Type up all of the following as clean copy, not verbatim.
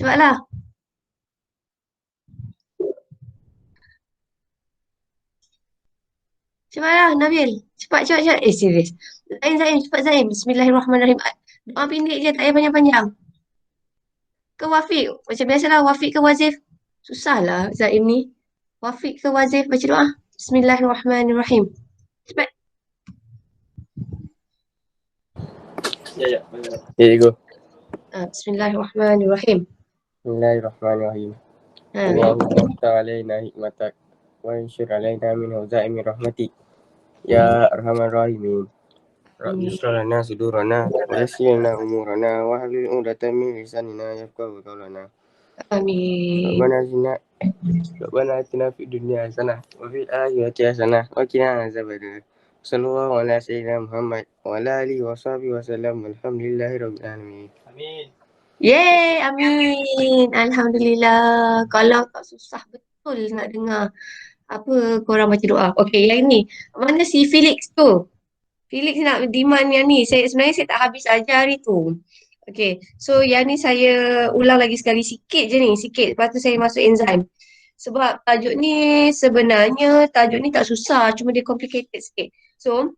Cepatlah. Cepatlah, Nabil. Cepat, cepat, cepat. Serius. Zain, Zain. Cepat, Zain. Bismillahirrahmanirrahim. Doa pendek je, tak payah panjang-panjang. Ke Wafiq. Macam biasalah, Wafiq ke Wazif. Susahlah Zain ni. Wafiq ke Wazif. Baca doa. Bismillahirrahmanirrahim. Cepat. Ya, ya. Ya, go. Bismillahirrahmanirrahim. Bismillahirrahmanirrahim. Amin. Allahumma aftah alaina hikmatak wa anshur alaina min huzaimi rahmatik. Ya arhamar rahimin. Rabbi ishrah lana sudurana wa yassir lana umurana wa hlul 'uqdatam min lisanina yafqahu qawlana. Amin. Rabbana atina fid dunya hasanah wa fil akhirati hasanah wa qina azabannar. Sallallahu ala sayyidina Muhammad wa ala alihi wa sahbihi wa sallam. Alhamdulillahi rabbil alamin. Amin. Yeay, amin. Alhamdulillah. Kalau tak susah betul nak dengar apa korang baca doa. Okey, yang ni. Mana si Felix tu? Felix nak demand yang ni. Sebenarnya saya tak habis ajar hari tu. Okey, so yang ni saya ulang lagi sekali sikit je ni. Sikit. Lepas tu saya masuk enzyme. Sebab tajuk ni sebenarnya tajuk ni tak susah. Cuma dia complicated sikit. So,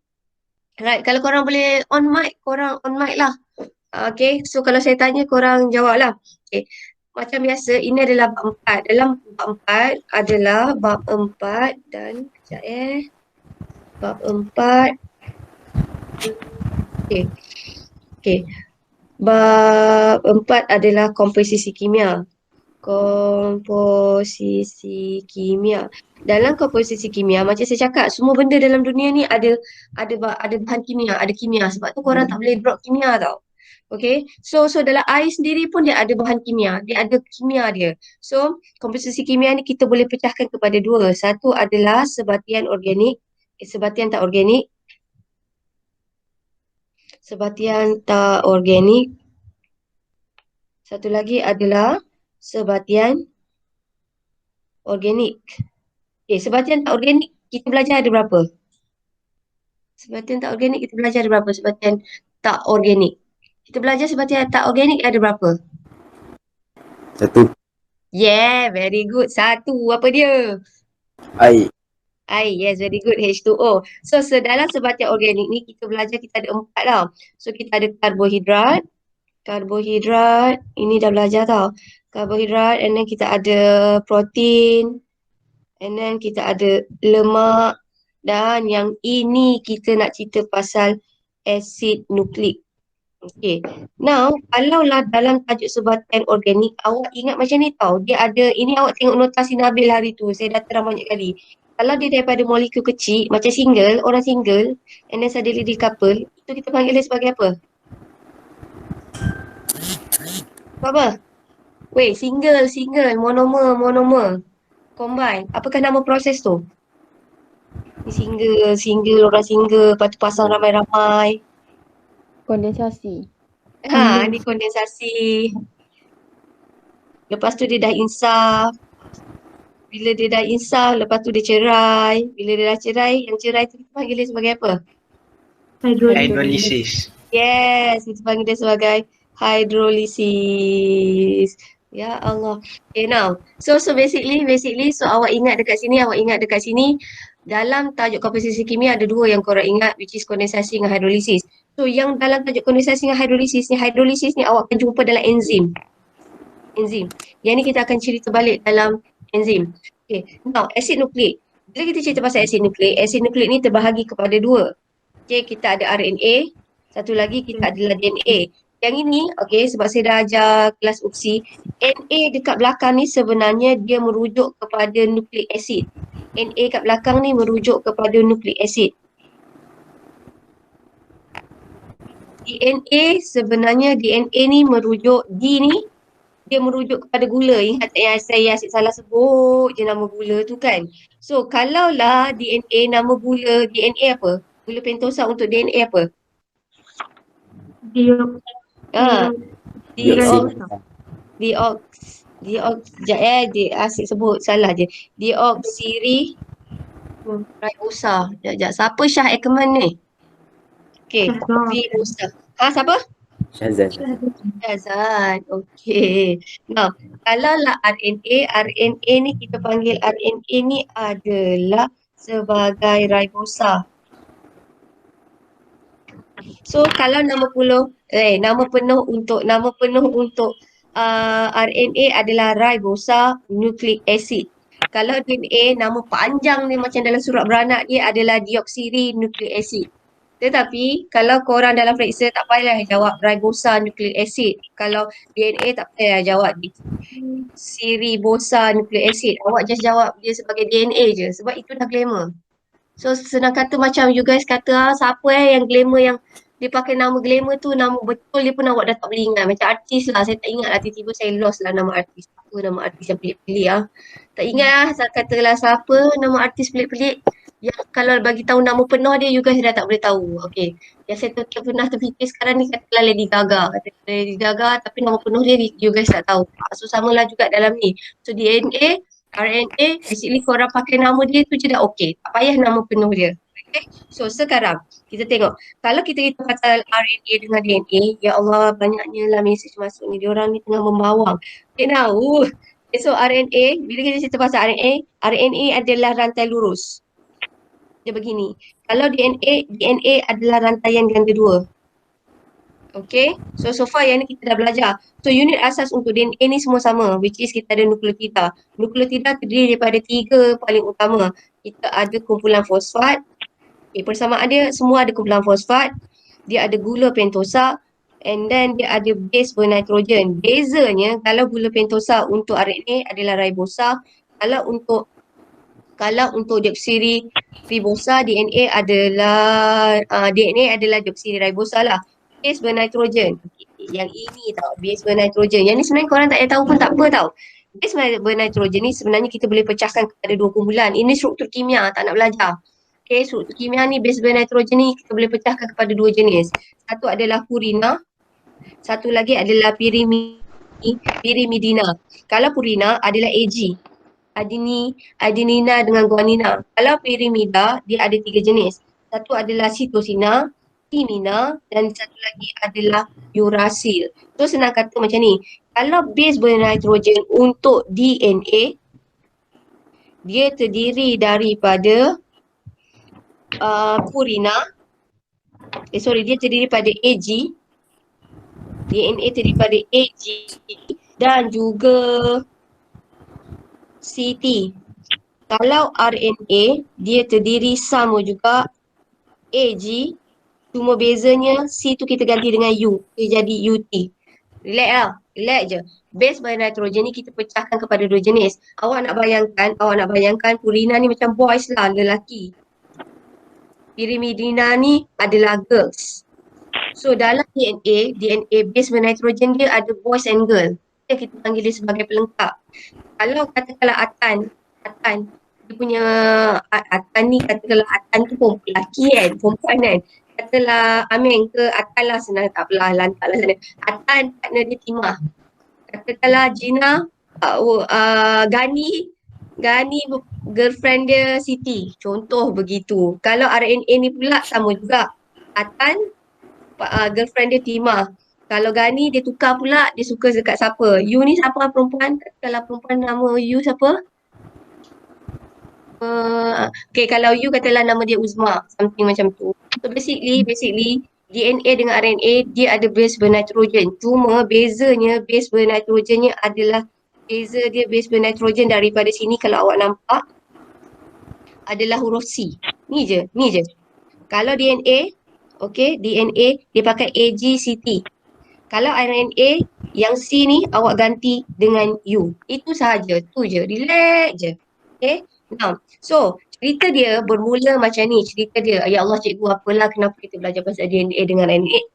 right. Kalau korang boleh on mic, korang on mic lah. Okay, so kalau saya tanya korang jawab lah. Okay, macam biasa ini adalah bab 4. Dalam bab 4 adalah bab 4 dan kejap bab 4. Okay, okay. Bab 4 adalah komposisi kimia. Komposisi kimia. Dalam komposisi kimia, macam saya cakap, semua benda dalam dunia ni ada bahan kimia, ada kimia. Sebab tu korang tak boleh drop kimia tau. Okay, so dalam air sendiri pun dia ada bahan kimia, dia ada kimia dia. So, komposisi kimia ni kita boleh pecahkan kepada dua. Satu adalah sebatian organik, sebatian tak organik. Sebatian tak organik. Satu lagi adalah sebatian organik. Sebatian tak organik kita belajar ada berapa? Sebatian tak organik kita belajar ada berapa? Sebatian tak organik. Kita belajar sebatian tak organik ada berapa? 1. Yeah, very good. 1. Apa dia? Air. Air, yes, very good. H2O. So, dalam sebatian organik ni kita belajar kita ada 4 tau. So, kita ada karbohidrat. Karbohidrat, ini dah belajar tau. Karbohidrat, and then kita ada protein. And then kita ada lemak. Dan yang ini kita nak cerita pasal asid nukleik. Okay. Now, kalaulah dalam tajuk sebatian organik, awak ingat macam ni tau. Dia ada, ini awak tengok notasi Nabil hari tu. Saya dah terang banyak kali. Kalau dia daripada molekul kecil, macam single, orang single, and then suddenly dia couple, itu kita panggil dia sebagai apa? Apa? Wait, single, monomer, combine. Apakah nama proses tu? Single, orang single, lepas tu pasang ramai-ramai. Kondensasi. Ni kondensasi. Lepas tu dia dah insaf. Bila dia dah insaf, lepas tu dia cerai. Bila dia dah cerai, yang cerai tu kita panggil dia sebagai apa? Hydrolysis. Yes, kita panggil dia sebagai hydrolysis. Ya Allah. Okay, now. So basically, so awak ingat dekat sini, dalam tajuk komposisi kimia ada 2 yang korang ingat, which is kondensasi dengan hydrolysis. So yang dalam tajuk kondensasi dengan hydrolysis ni awak akan jumpa dalam enzim. Yang ni kita akan cerita balik dalam enzim. Okay, now asid nukleik. Bila kita cerita pasal asid nukleik ni terbahagi kepada 2. Okay, kita ada RNA, satu lagi kita adalah DNA. Yang ini, okay, sebab saya dah ajar kelas UPSI, Na dekat belakang ni sebenarnya dia merujuk kepada nukleik asid. Na kat belakang ni merujuk kepada nukleik asid. DNA sebenarnya ni merujuk, D ni dia merujuk kepada gula. Ingat tak yang saya asyik salah sebut je nama gula tu kan. So kalaulah DNA nama gula, DNA apa? Gula pentosa untuk DNA apa? Asyik sebut salah je. Deoksiribosa. Sekejap. Siapa Syah Ekman ni? Okay. Ribosa. Siapa? Syazan. Azan. Okey. Nah, kalau lah RNA ni kita panggil RNA ni adalah sebagai ribosa. So kalau nama penuh untuk RNA adalah ribosa nucleic acid. Kalau DNA nama panjang dia macam dalam surat beranak dia adalah deoksirinucleic acid. Tetapi kalau korang dalam periksa tak payah jawab ribosa nucleic acid. Kalau DNA tak payah jawab deoksiribosa nucleic acid. Awak just jawab dia sebagai DNA je sebab itu dah glamour. So senang kata macam you guys kata siapa yang glamour yang dia pakai nama glamour tu nama betul dia pun awak dah tak boleh ingat. Macam artis lah saya tak ingat lah tiba-tiba saya lost lah nama artis. Apa nama artis yang pelik-pelik lah. Tak ingat lah saya katalah siapa nama artis pelik-pelik yang kalau bagi tahu nama penuh dia you guys dah tak boleh tahu. Okay. Yang saya pernah terfikir sekarang ni katalah Lady Gaga. Katalah Lady Gaga tapi nama penuh dia you guys tak tahu. So samalah juga dalam ni. So DNA RNA, basically korang pakai nama dia tu je dah okey. Tak payah nama penuh dia. Okay. So sekarang kita tengok. Kalau kita pasal RNA dengan DNA, ya Allah banyaknya lah mesej masuk ni. Diorang ni tengah membawang. Okay now. Okay, so RNA, bila kita cerita pasal RNA adalah rantai lurus. Dia begini. Kalau DNA adalah rantaian ganda dua. Okay, so far yang ni kita dah belajar. So unit asas untuk DNA ni semua sama, which is kita ada nukleotida. Nukleotida terdiri daripada 3 paling utama. Kita ada kumpulan fosfat. Okay, persamaan dia semua ada kumpulan fosfat. Dia ada gula pentosa and then dia ada base bernitrogen. Bezanya kalau gula pentosa untuk RNA adalah ribosa, kalau untuk deoksiribosa DNA adalah deoksiribosa lah. Base bernitrogen. Yang ini tau, base bernitrogen. Yang ni sebenarnya korang tak payah tahu pun tak apa tau. Base bernitrogen ni sebenarnya kita boleh pecahkan kepada 2 kumpulan. Ini struktur kimia, tak nak belajar. Okay, struktur kimia ni base bernitrogen ni kita boleh pecahkan kepada 2 jenis. Satu adalah purina, satu lagi adalah pirimidina. Kalau purina adalah AG. Adenina dengan guanina. Kalau pirimida, dia ada 3 jenis. Satu adalah sitosina, timina dan satu lagi adalah urasil. So senang kata macam ni. Kalau base bernitrogen untuk DNA, dia terdiri daripada purina. Dia terdiri pada AG. DNA terdiri pada AG dan juga CT. Kalau RNA, dia terdiri sama juga AG, cuma bezanya C tu kita ganti dengan U, dia jadi UT. Relax je. Base bernitrogen ni kita pecahkan kepada 2 jenis. Awak nak bayangkan purina ni macam boys lah, lelaki. Pirimidina ni adalah girls. So dalam DNA base bernitrogen dia ada boys and girl. Yang kita panggil dia sebagai pelengkap. Kalau katakanlah Atan dia punya Atan tu pun lelaki kan, perempuan kan. Katalah Ameng ke Atan lah, senang tak apalah, lantak lah sana. Atan partner dia Timah. Katakanlah Gina, Gani girlfriend dia Siti. Contoh begitu. Kalau RNA ni pula sama juga. Atan girlfriend dia Timah. Kalau Gani dia tukar pula, dia suka dekat siapa? You ni siapa perempuan? Kalau perempuan nama you siapa? Okay, kalau you katalah nama dia Uzma, something macam tu. So basically DNA dengan RNA dia ada base bernitrogen. Cuma bezanya base bernitrogennya adalah beza dia base bernitrogen daripada sini kalau awak nampak adalah huruf C. Ni je. Kalau DNA, okay, DNA dia pakai AGCT. Kalau RNA yang C ni awak ganti dengan U. Itu sahaja, tu je. Relax je. Okay. Now, so cerita dia bermula macam ni. Cerita dia, ya Allah cikgu apalah kenapa kita belajar pasal DNA dengan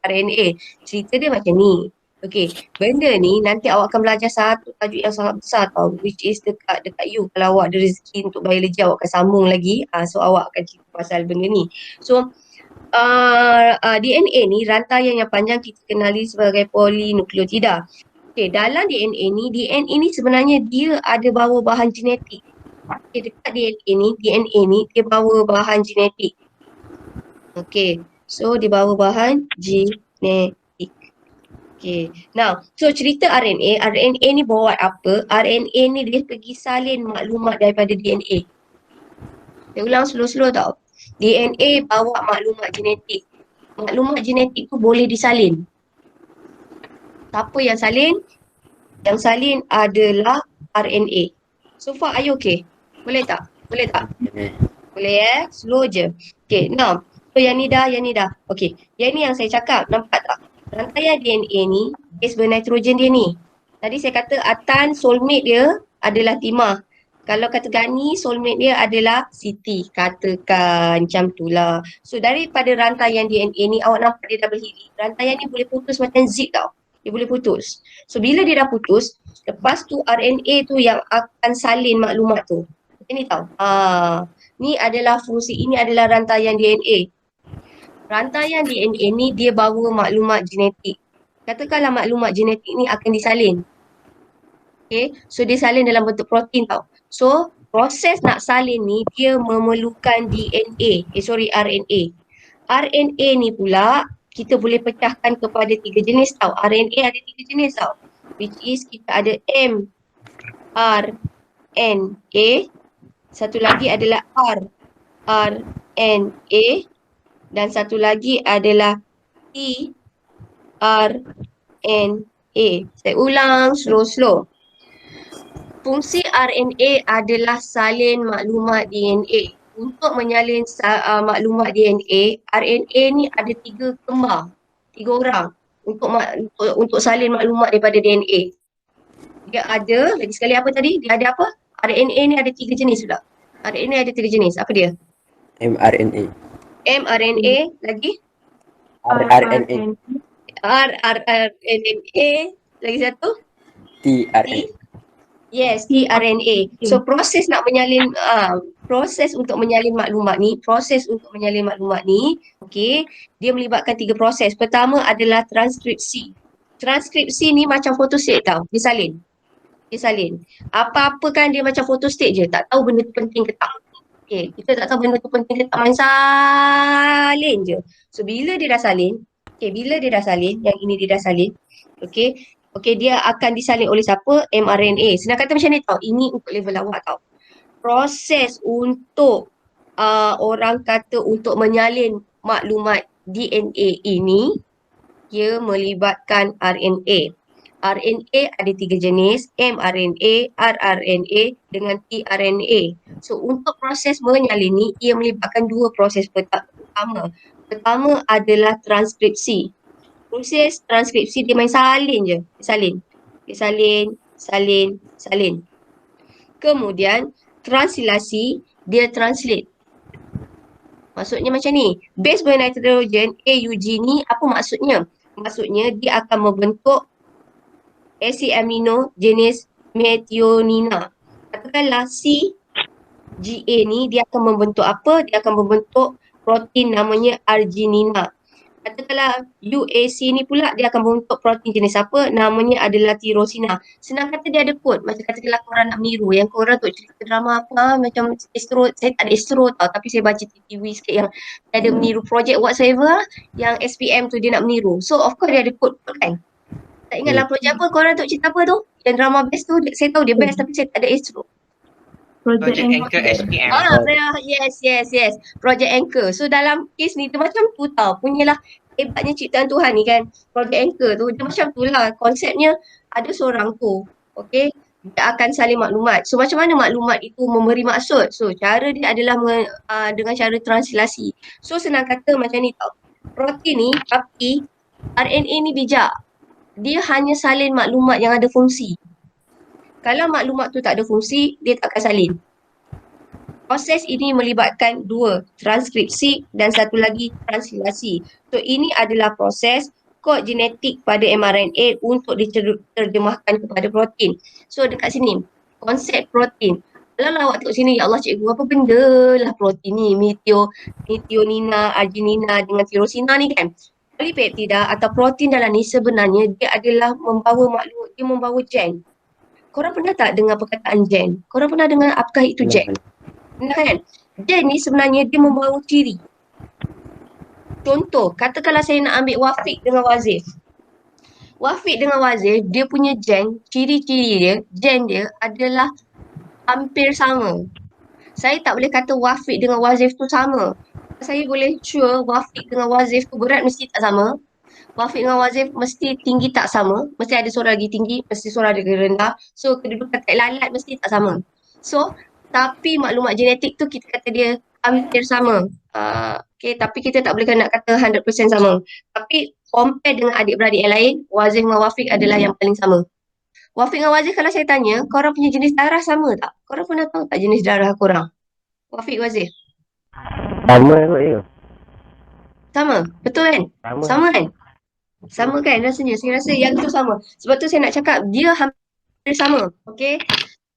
RNA. Cerita dia macam ni. Okay, benda ni nanti awak akan belajar satu tajuk yang sangat besar tau, which is dekat you. Kalau awak ada rezeki untuk biologi, awak akan sambung lagi. So awak akan cerita pasal benda ni. So DNA ni rantaian yang panjang kita kenali sebagai polinukleotida. Okay, dalam DNA ni sebenarnya dia ada bawa bahan genetik. Okay, dekat DNA ni dia bawa bahan genetik. Okay, so dia bawa bahan genetik. Okay. Now, so cerita RNA ni buat apa? RNA ni dia pergi salin maklumat daripada DNA. Saya ulang slow-slow tau. DNA bawa maklumat genetik. Maklumat genetik tu boleh disalin. Siapa yang salin? Yang salin adalah RNA. So far, are you okay? Boleh tak? Boleh tak? Okay. Boleh Slow je. Okay, now. So yang ni dah. Okay. Yang ni yang saya cakap. Nampak tak? Rantaian DNA ni, base bernitrogen dia ni. Tadi saya kata Atan soulmate dia adalah Timah. Kalau kata Gani, soulmate dia adalah Siti. Katakan macam tu lah. So daripada rantaian DNA ni, awak nampak dia double helix. Rantaian ni boleh putus macam zip tau. Dia boleh putus. So bila dia dah putus, lepas tu RNA tu yang akan salin maklumat tu. Macam ni tau. Ni adalah fungsi, ini adalah rantaian DNA. Rantaian DNA ni dia bawa maklumat genetik. Katakanlah maklumat genetik ni akan disalin. Okay, so dia salin dalam bentuk protein tau. So proses nak salin ni dia memerlukan RNA. RNA ni pula kita boleh pecahkan kepada 3 jenis tau. RNA ada 3 jenis tau. Which is kita ada mRNA, satu lagi adalah rRNA dan satu lagi adalah tRNA. Saya ulang slow-slow. Fungsi RNA adalah salin maklumat DNA. Untuk menyalin maklumat DNA, RNA ni ada 3 kembar, 3 orang untuk salin maklumat daripada DNA. Dia ada, lagi sekali apa tadi? Dia ada apa? RNA ni ada 3 jenis pula. RNA ada 3 jenis. Apa dia? mRNA. mRNA, lagi? rRNA. rRNA, lagi satu? tRNA. Yes, tRNA. So proses nak menyalin proses untuk menyalin maklumat ni, okey, dia melibatkan 3 proses. Pertama adalah transkripsi. Transkripsi ni macam photostat tau, dia salin. Apa-apa kan dia macam photostat je, tak tahu benda tu penting ke tak. Okey, kita tak tahu benda tu penting ke tak, main salin je. So bila dia dah salin, yang ini dia dah salin, okey, dia akan disalin oleh siapa? mRNA. Senang kata macam ni tau, ini untuk level awak tau. Proses untuk orang kata untuk menyalin maklumat DNA ini, ia melibatkan RNA. RNA ada 3 jenis, mRNA, rRNA dengan tRNA. So untuk proses menyalin ni, ia melibatkan 2 proses pertama. Pertama adalah transkripsi. Proses transkripsi dia main salin je. Dia salin. Kemudian translasi, dia translate. Maksudnya macam ni. Base bernitrogen AUG ni apa maksudnya? Maksudnya dia akan membentuk asid amino jenis methionina. Katakanlah CGA ni dia akan membentuk apa? Dia akan membentuk protein namanya arginina. Katakanlah UAC ni pula dia akan membentuk protein jenis apa? Namanya adalah tirosina. Senang kata dia ada kod. Macam katakanlah korang nak meniru. Yang korang tu cerita drama apa macam Astro. Saya tak ada Astro tau. Tapi saya baca TV sikit yang dia ada meniru project whatsoever. Yang SPM tu dia nak meniru. So of course dia ada kod kan. Tak ingatlah projek apa. Korang tu cerita apa tu? Yang drama best tu. Saya tahu dia best tapi saya tak ada Astro. Project Anchor SPM. Yes. Project Anchor. So dalam kes ni dia macam tu tau. Punyalah hebatnya ciptaan Tuhan ni kan. Project Anchor tu dia macam tu lah. Konsepnya ada seorang tu. Okay. Dia akan salin maklumat. So macam mana maklumat itu memberi maksud? So cara dia adalah dengan cara translasi. So senang kata macam ni tau. Protein ni tapi RNA ni bijak. Dia hanya salin maklumat yang ada fungsi. Kalau maklumat tu tak ada fungsi, dia tak akan salin. Proses ini melibatkan 2, transkripsi dan satu lagi translasi. So ini adalah proses kod genetik pada mRNA untuk diterjemahkan kepada protein. So dekat sini, konsep protein. Kalau awak tengok sini, ya Allah cikgu, apa benda lah protein ni? Methionina, arginina dengan tirosina ni kan. Polipeptida atau protein dalam ni sebenarnya dia adalah membawa maklumat, dia membawa gen. Korang pernah tak dengar perkataan gen? Korang pernah dengar apakah itu gen? Benar kan? Gen ni sebenarnya dia membawa ciri. Contoh, katakanlah saya nak ambil Wafiq dengan Wazif. Wafiq dengan Wazif, dia punya ciri-ciri gen dia adalah hampir sama. Saya tak boleh kata Wafiq dengan Wazif tu sama. Saya boleh sure Wafiq dengan Wazif tu berat mesti tak sama. Wafiq dengan Wazif mesti tinggi tak sama. Mesti ada suara lagi tinggi, mesti suara lagi rendah. So, kedudukan tak lalat mesti tak sama. So, tapi maklumat genetik tu kita kata dia hampir sama. Okay, tapi kita tak boleh nak kata 100% sama. Tapi compare dengan adik-beradik yang lain, Wazif dengan Wafiq adalah yang paling sama. Wafiq dengan Wazif kalau saya tanya, korang punya jenis darah sama tak? Korang pernah tahu tak jenis darah korang? Wafiq, Wazif? Sama kot je. Sama? Betul kan? Sama. Sama kan? Sama kan rasanya? Saya rasa yang tu sama. Sebab tu saya nak cakap dia hampir sama. Okay?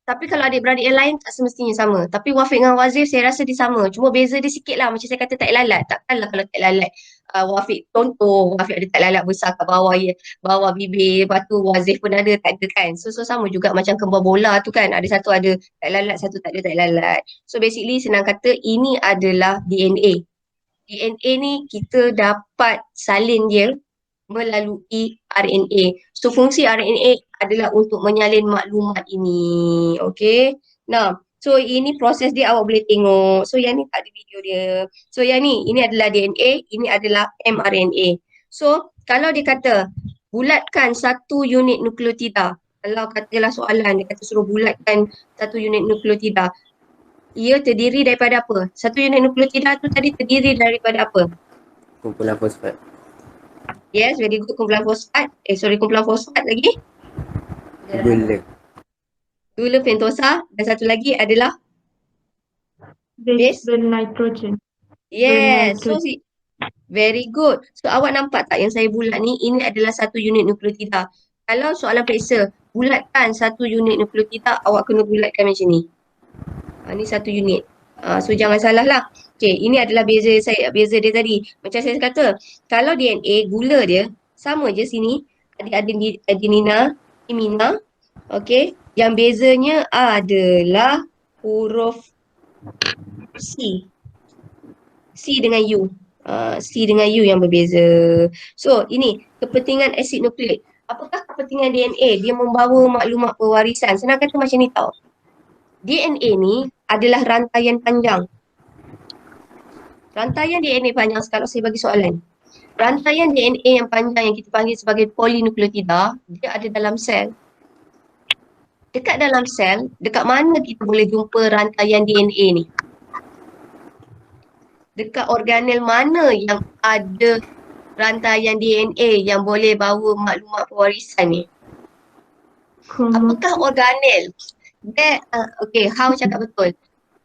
Tapi kalau adik-beradik yang lain tak semestinya sama. Tapi Wafiq dengan Wazif saya rasa dia sama. Cuma beza dia sikit lah. Macam saya kata tak lalat. Takkanlah kalau tak lalat. Wafiq contoh. Wafiq ada tak lalat besar kat bawah bawah bibir. Lepas tu Wazif pun ada. Tak ada kan. So sama juga macam kembar bola tu kan. Ada satu ada tak lalat. Satu tak ada tak lalat. So basically senang kata ini adalah DNA. DNA ni kita dapat salin dia melalui RNA. So fungsi RNA adalah untuk menyalin maklumat ini. Okay. Nah, so ini proses dia awak boleh tengok. So yang ni tak ada video dia. So yang ni, ini adalah DNA, ini adalah mRNA. So kalau dia kata bulatkan satu unit nukleotida. Kalau katalah soalan dia kata suruh bulatkan satu unit nukleotida. Ia terdiri daripada apa? Satu unit nukleotida tu tadi terdiri daripada apa? Kumpulan fosfat. Yes, very good. Kumpulan fosfat. Kumpulan fosfat lagi. Gula. Gula pentosa. Dan satu lagi adalah base Bernitrogen. yes. So very good. So awak nampak tak yang saya bulat ni? Ini adalah satu unit nukleotida. Kalau soalan periksa, bulatkan satu unit nukleotida, awak kena bulatkan macam ni. Ni satu unit. So jangan salah lah. Okay, ini adalah beza dia tadi. Macam saya kata, kalau DNA, gula dia sama je sini. Ada adenina, timina. Okay, yang bezanya adalah huruf C. C dengan U. C dengan U yang berbeza. So, ini kepentingan asid nukleik. Apakah kepentingan DNA? Dia membawa maklumat pewarisan. Senang kata macam ni tau. DNA ni adalah rantaian panjang. Rantaian DNA panjang, sekarang saya bagi soalan. Rantaian DNA yang panjang yang kita panggil sebagai polinukleotida, dia ada dalam sel. Dekat dalam sel, dekat mana kita boleh jumpa rantaian DNA ni? Dekat organel mana yang ada rantaian DNA yang boleh bawa maklumat pewarisan ni? Apakah organel? Okay, how cakap betul.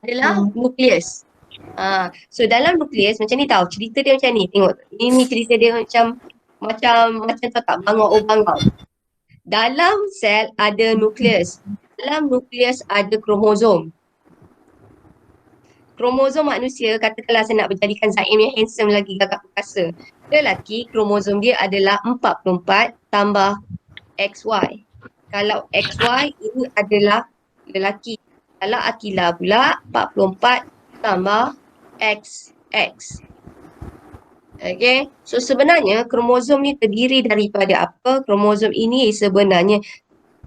Adalah nukleus. So dalam nukleus macam ni tau, cerita dia macam ni. Tengok, ini cerita dia macam tahu tak, bangau. Dalam sel ada nukleus. Dalam nukleus ada kromosom. Kromosom manusia, katakanlah saya nak berjadikan Zaim yang handsome lagi, gagah perkasa. Lelaki, kromosom dia adalah 44 tambah XY. Kalau XY ini adalah lelaki. Kalau Akila pula 44 tambah XX. Okay. So sebenarnya kromosom ni terdiri daripada apa? Kromosom ini sebenarnya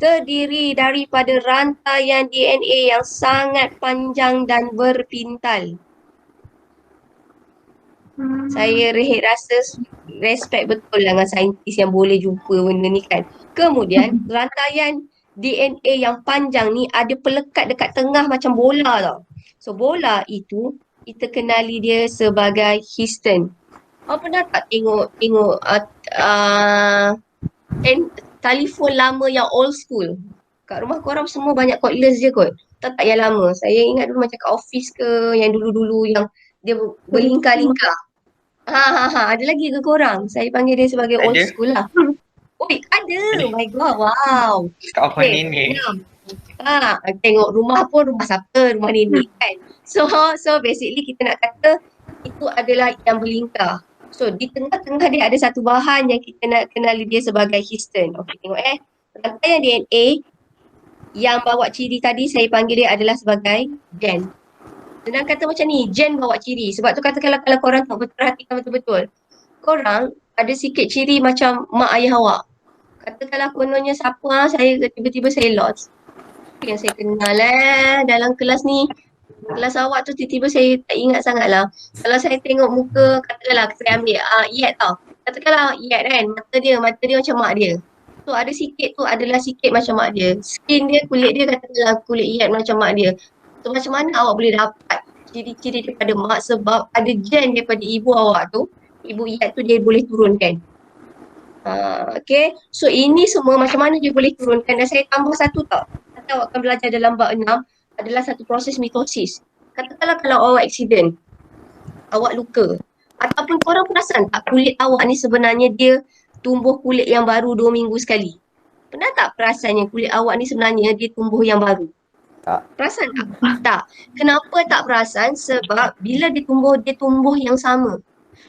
terdiri daripada rantaian DNA yang sangat panjang dan berpintal. Saya rasa respect betul dengan saintis yang boleh jumpa benda ni kan. Kemudian rantaian DNA yang panjang ni ada pelekat dekat tengah macam bola tau. So bola itu kita kenali dia sebagai histone. Awak pernah tak tengok telefon lama yang old school? Kat rumah korang semua banyak cordless je kot. Tak yang lama. Saya ingat dulu macam kat office ke yang dulu-dulu yang dia berlingkar-lingkar. Ada lagi ke korang? Saya panggil dia sebagai old school lah. Oi, ada. Oh my god, wow. Kat apa ni? Tengok rumah pun rumah siapa, rumah nenek kan. So basically kita nak kata itu adalah yang berlingkar. So di tengah-tengah dia ada satu bahan yang kita nak kenali dia sebagai histone. Okey, tengok rantaian DNA yang bawa ciri tadi saya panggil dia adalah sebagai gen. Senang kata macam ni, gen bawa ciri. Sebab tu katakanlah kalau korang tak perhatikan betul-betul, korang ada sikit ciri macam mak ayah awak. Katakanlah kononnya siapa, saya tiba-tiba saya lost. Yang saya kenal dalam kelas ni. Kelas awak tu tiba-tiba saya tak ingat sangat lah. Kalau saya tengok muka, katakanlah saya ambil Iyad tau. Katakanlah Iyad kan, mata dia macam mak dia. So ada sikit tu adalah sikit macam mak dia. Skin dia, kulit dia katakanlah kulit Iyad macam mak dia. So macam mana awak boleh dapat ciri-ciri daripada mak sebab ada gen daripada ibu awak tu. Ibu Iyad tu dia boleh turunkan. Okay, so ini semua macam mana dia boleh turunkan dan saya tambah satu tau. Nanti awak akan belajar dalam bab 6 adalah satu proses mitosis. Katakanlah kalau awak accident, awak luka ataupun korang perasan tak kulit awak ni sebenarnya dia tumbuh kulit yang baru 2 minggu sekali. Pernah tak perasan yang kulit awak ni sebenarnya dia tumbuh yang baru? Tak. Perasan tak? Tak. Kenapa tak perasan? Sebab bila dia tumbuh yang sama.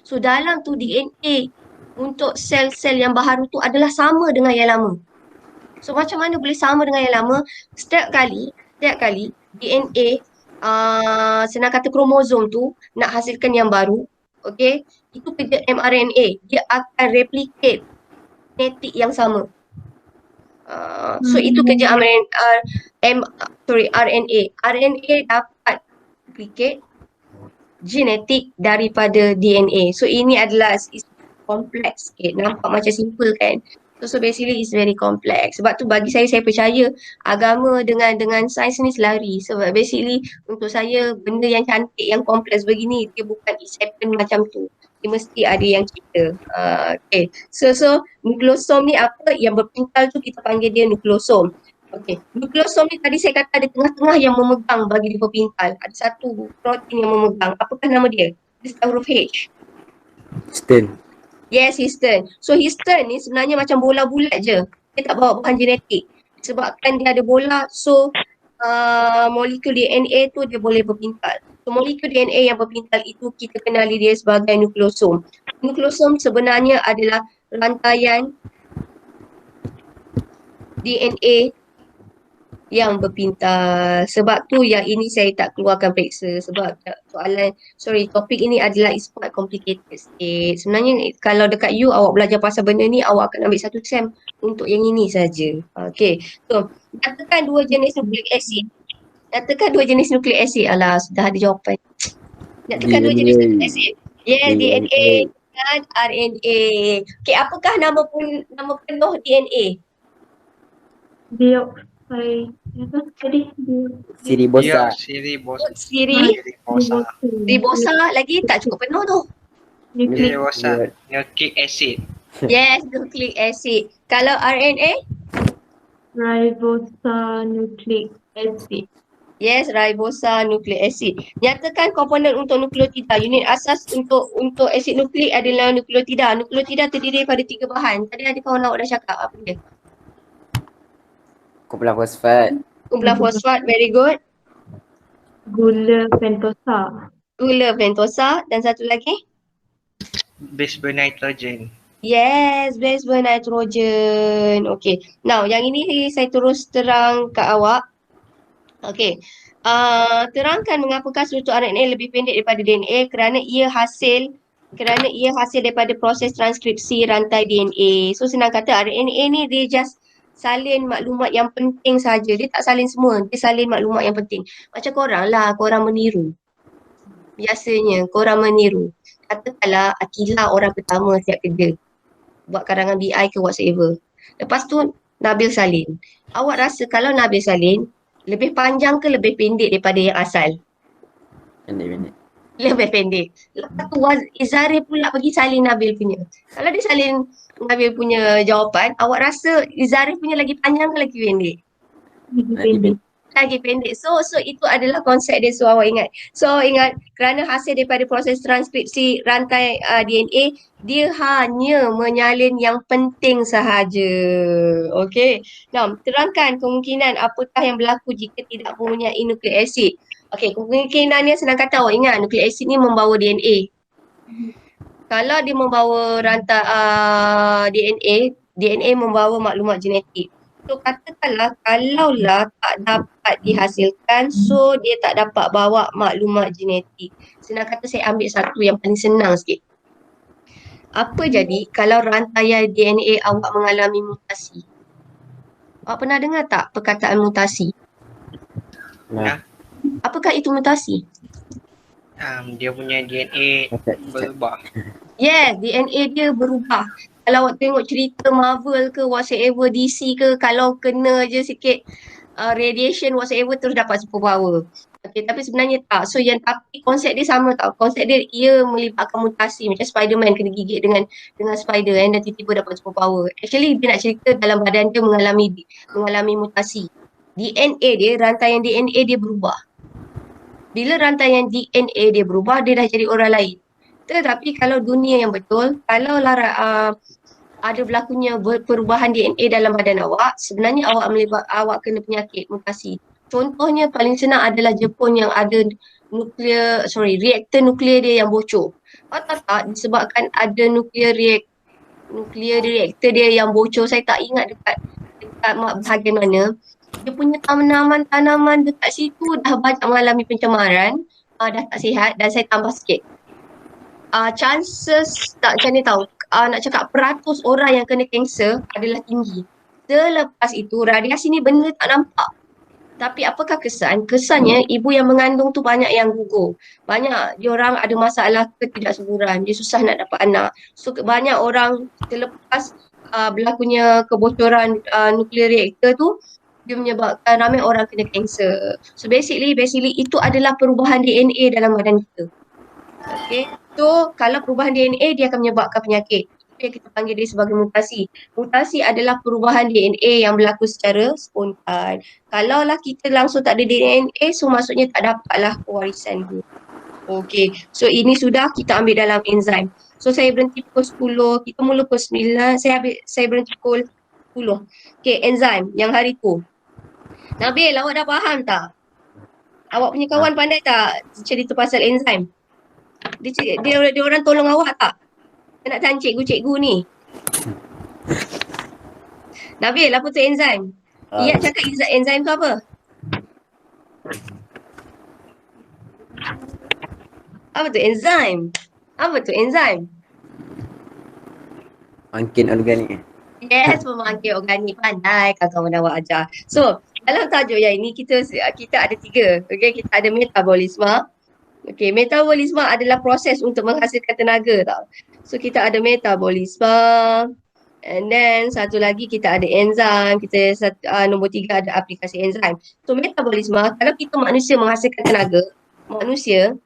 So dalam tu DNA untuk sel-sel yang baharu tu adalah sama dengan yang lama. So macam mana boleh sama dengan yang lama? Setiap kali DNA senang kata kromosom tu nak hasilkan yang baru, okay, itu kerja mRNA, dia akan replicate genetik yang sama. So itu kerja RNA. RNA dapat replicate genetik daripada DNA. So ini adalah kompleks sikit. Nampak macam simple kan? So basically it's very complex. Sebab tu bagi saya percaya agama dengan sains ni selari. Sebab basically untuk saya benda yang cantik, yang kompleks begini dia bukan it happen macam tu. Dia mesti ada yang cerita. Okay. So nukleosom ni apa? Yang berpintal tu kita panggil dia nukleosom. Okay. Nukleosom ni tadi saya kata ada tengah-tengah yang memegang bagi dia berpintal. Ada satu protein yang memegang. Apakah nama dia? Dia huruf H. Histone. Yes, histone. So histone ni sebenarnya macam bola bulat je. Dia tak bawa bahan genetik. Sebabkan dia ada bola, so molekul DNA tu dia boleh berpintal. So molekul DNA yang berpintal itu kita kenali dia sebagai nukleosom. Nukleosom sebenarnya adalah rantaian DNA yang berpintal. Sebab tu yang ini saya tak keluarkan periksa sebab topik ini adalah is quite complicated sikit. Sebenarnya kalau dekat you awak belajar pasal benda ni awak akan ambil satu sem untuk yang ini saja. Okay. So, nyatakan dua jenis nukleik asid. Alah, sudah ada jawapan. Nyatakan dua jenis nukleik asid. Yes, DNA dan RNA. Okay, apakah nama penuh DNA? Ya, Siribosa. Ribosa lagi tak cukup penuh tu. Ribosa. Nucleic acid. Yes, nucleic acid. Kalau RNA? Ribonucleic acid. Yes, ribonucleic acid. Nyatakan komponen untuk nukleotida. Unit asas untuk asid nukleik adalah nukleotida. Nukleotida terdiri daripada 3 bahan. Tadi ada kawan awak dah cakap apa dia? Kumpulan fosfat. Kumpulan fosfat, very good. Gula pentosa. Dan satu lagi? Base bernitrogen. Yes, base bernitrogen. Okay. Now, yang ini saya terus terang kat awak. Okay. Terangkan mengapakah struktur RNA lebih pendek daripada DNA kerana ia hasil daripada proses transkripsi rantai DNA. So senang kata RNA ni dia just salin maklumat yang penting saja. Dia tak salin semua. Dia salin maklumat yang penting. Macam korang lah, korang meniru. Biasanya korang meniru. Katakanlah Akilah orang pertama siap kerja. Buat karangan BI ke whatsoever. Lepas tu Nabil salin. Awak rasa kalau Nabil salin, lebih panjang ke lebih pendek daripada yang asal? Pendek. Lebih pendek. Lepas tu Izari pula pergi salin Nabil punya. Kalau dia salin Nabil punya jawapan, awak rasa Izari punya lagi panjang ke lagi pendek? Lagi pendek. So itu adalah konsep dia, so awak ingat. So ingat, kerana hasil daripada proses transkripsi rantai DNA, dia hanya menyalin yang penting sahaja. Okey. Now, terangkan kemungkinan apakah yang berlaku jika tidak mempunyai nukleik asid. Okey, kemungkinannya senang kata awak ingat, nukleik asid ni membawa DNA. Kalau dia membawa rantai DNA membawa maklumat genetik. So katakanlah kalaulah tak dapat dihasilkan, so dia tak dapat bawa maklumat genetik. Senang kata saya ambil satu yang paling senang sikit. Apa jadi kalau rantaian DNA awak mengalami mutasi? Awak pernah dengar tak perkataan mutasi? Nah, Apakah itu mutasi? Dia punya DNA berubah. Yes, DNA dia berubah. Kalau awak tengok cerita Marvel ke whatsoever, DC ke, kalau kena je sikit radiation whatsoever terus dapat superpower. Okay, tapi sebenarnya tak. So tapi konsep dia sama tau. Konsep dia ia melibatkan mutasi macam Spiderman kena gigit dengan spider dan tiba-tiba dapat superpower. Actually dia nak cerita dalam badan dia mengalami mutasi. DNA dia, rantaian DNA dia berubah. Bila rantaian DNA dia berubah, dia dah jadi orang lain. Tetapi kalau dunia yang betul, kalau ada berlakunya perubahan DNA dalam badan awak, sebenarnya awak kena penyakit mutasi. Contohnya paling senang adalah Jepun yang ada reaktor nuklear dia yang bocor. Tak disebabkan ada nuklear reaktor dia yang bocor. Saya tak ingat dekat bahagian mana. Dia punya tanaman dekat situ dah banyak mengalami pencemaran, dah tak sihat, dan saya tambah sikit. Chances tak macam ni tau, nak cakap peratus orang yang kena kanser adalah tinggi. Selepas itu radiasi ni benda tak nampak. Tapi apakah kesan? Kesannya ibu yang mengandung tu banyak yang gugur. Banyak diorang ada masalah ketidaksuburan, dia susah nak dapat anak. So banyak orang terlepas berlakunya kebocoran nuklear reaktor tu, dia menyebabkan ramai orang kena kanser. So basically itu adalah perubahan DNA dalam badan kita. Okay, so kalau perubahan DNA dia akan menyebabkan penyakit. Itu yang kita panggil dia sebagai mutasi. Mutasi adalah perubahan DNA yang berlaku secara spontan. Kalaulah kita langsung tak ada DNA, so maksudnya tak dapatlah pewarisan dia. Okay, so ini sudah kita ambil dalam enzim. So saya berhenti pukul 10, kita mula pukul 9, saya berhenti pukul 10. Okay, enzim yang hari tu. Nabil, awak dah faham tak? Awak punya kawan pandai tak cerita pasal enzim? Dia orang tolong awak tak? Saya nak tanya cikgu-cikgu ni. Nabil, apa tu enzim? Iya cakap enzim tu apa? Apa tu enzim? Apa tu enzim? Pemangkit organik. Yes, pemangkit organik. Pandai kawan-kawan awak ajar. So, dalam tajuk yang ini kita ada 3. Okay, kita ada metabolisme. Okay, metabolisme adalah proses untuk menghasilkan tenaga tau. So kita ada metabolisme, and then satu lagi kita ada enzim, nombor 3 ada aplikasi enzim. So metabolisme, kalau kita manusia menghasilkan tenaga, manusia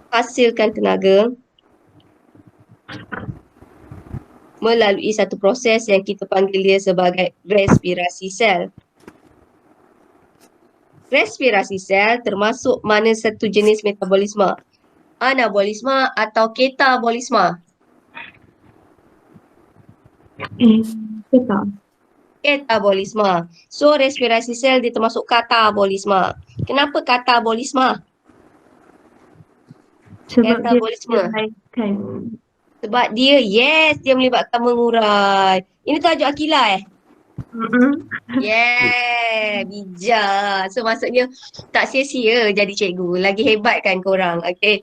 hasilkan tenaga melalui satu proses yang kita panggil dia sebagai respirasi sel. Respirasi sel termasuk mana satu jenis metabolisme? Anabolisme atau katabolisme? Katabolisme. So respirasi sel dia termasuk katabolisme. Kenapa katabolisme? Sebab Katabolisme. dia melibatkan. Sebab dia melibatkan mengurai. Ini tajuk Akilah Yeah, bijak. So maksudnya tak sia-sia jadi cikgu. Lagi hebat kan korang. Okay.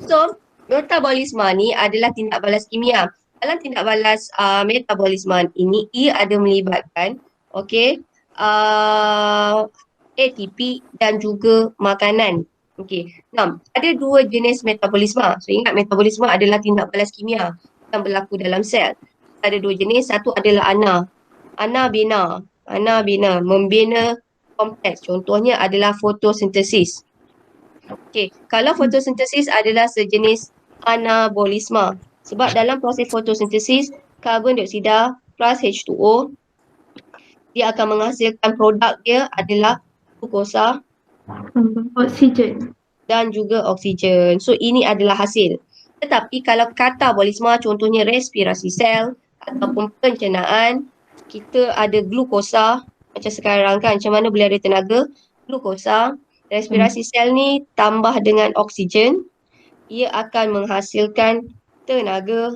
So metabolisme ni adalah tindak balas kimia. Dalam tindak balas metabolisme ini, ia ada melibatkan ATP dan juga makanan. Okay. Nah, ada 2 jenis metabolisme. So ingat metabolisme adalah tindak balas kimia yang berlaku dalam sel. Ada 2 jenis. Satu adalah anabina, membina kompleks. Contohnya adalah fotosintesis. Okey, kalau fotosintesis adalah sejenis anabolisme. Sebab dalam proses fotosintesis, karbon dioksida plus H2O, dia akan menghasilkan produk dia adalah glukosa Oksigen. dan juga oksigen. So ini adalah hasil. Tetapi kalau katabolisme, contohnya respirasi sel ataupun pencernaan, kita ada glukosa macam sekarang kan, macam mana boleh ada tenaga? Glukosa, respirasi sel ni tambah dengan oksigen, ia akan menghasilkan tenaga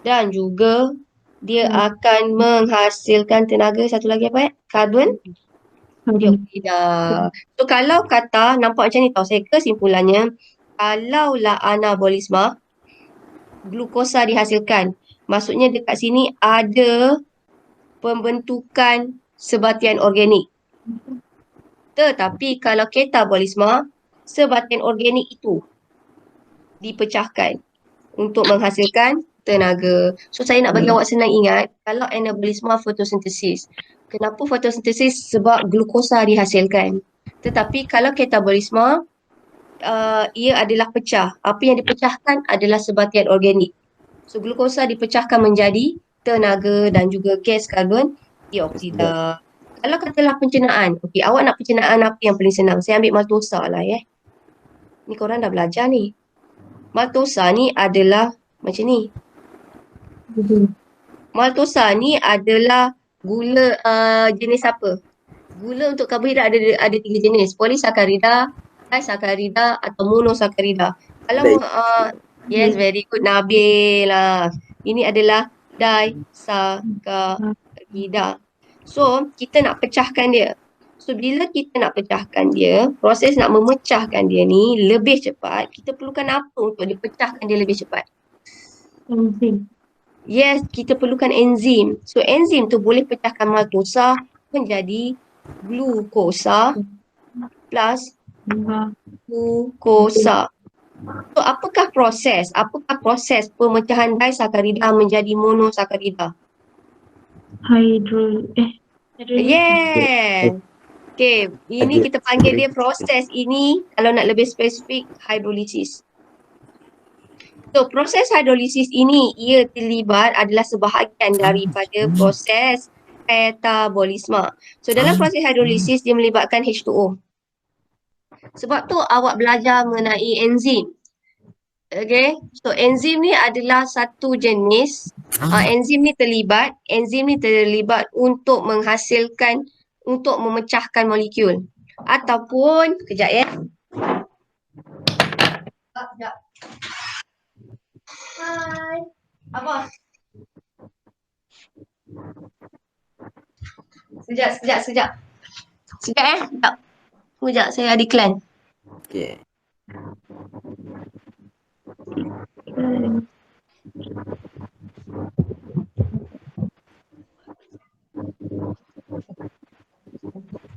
dan juga dia akan menghasilkan tenaga. Satu lagi apa? Karbon dioksida. So kalau kata nampak macam ni tau, saya kesimpulannya kalaulah anabolisma, glukosa dihasilkan. Maksudnya dekat sini ada pembentukan sebatian organik. Tetapi kalau katabolisma, sebatian organik itu dipecahkan untuk menghasilkan tenaga. So saya nak bagi awak senang ingat, kalau anabolisma fotosintesis. Kenapa fotosintesis? Sebab glukosa dihasilkan. Tetapi kalau katabolisma, ia adalah pecah. Apa yang dipecahkan adalah sebatian organik. So glukosa dipecahkan menjadi tenaga dan juga gas karbon dioksida. Kalau katalah pencernaan, okey, awak nak pencernaan apa yang paling senang? Saya ambil maltosa lah ya. Ni korang dah belajar ni. Maltosa ni adalah macam ni. Maltosa ni adalah gula jenis apa? Gula untuk karbohidrat ada 3 jenis. Polisakarida, disakarida atau monosakarida. Kalau yes, very good Nabil lah. Ini adalah disakarida. So, kita nak pecahkan dia. So, bila kita nak pecahkan dia, proses nak memecahkan dia ni lebih cepat, kita perlukan apa untuk dipecahkan dia lebih cepat? Enzim. Yes, kita perlukan enzim. So, enzim tu boleh pecahkan maltosa menjadi glukosa plus glukosa. So, apakah proses? Apakah proses pemecahan disakarida menjadi monosakarida? Yeah. Okay, ini kita panggil dia proses ini, kalau nak lebih spesifik, hidrolisis. So, proses hidrolisis ini, ia terlibat adalah sebahagian daripada proses katabolisma. So, dalam proses hidrolisis, dia melibatkan H2O. Sebab tu awak belajar mengenai enzim. Okay, so enzim ni adalah satu jenis, enzim ni terlibat untuk menghasilkan, untuk memecahkan molekul. Ataupun, kejap ya. Kejap. Hai. Apa? Sekejap. Sekejap Sekejap. Sekejap, saya ada iklan. Okay.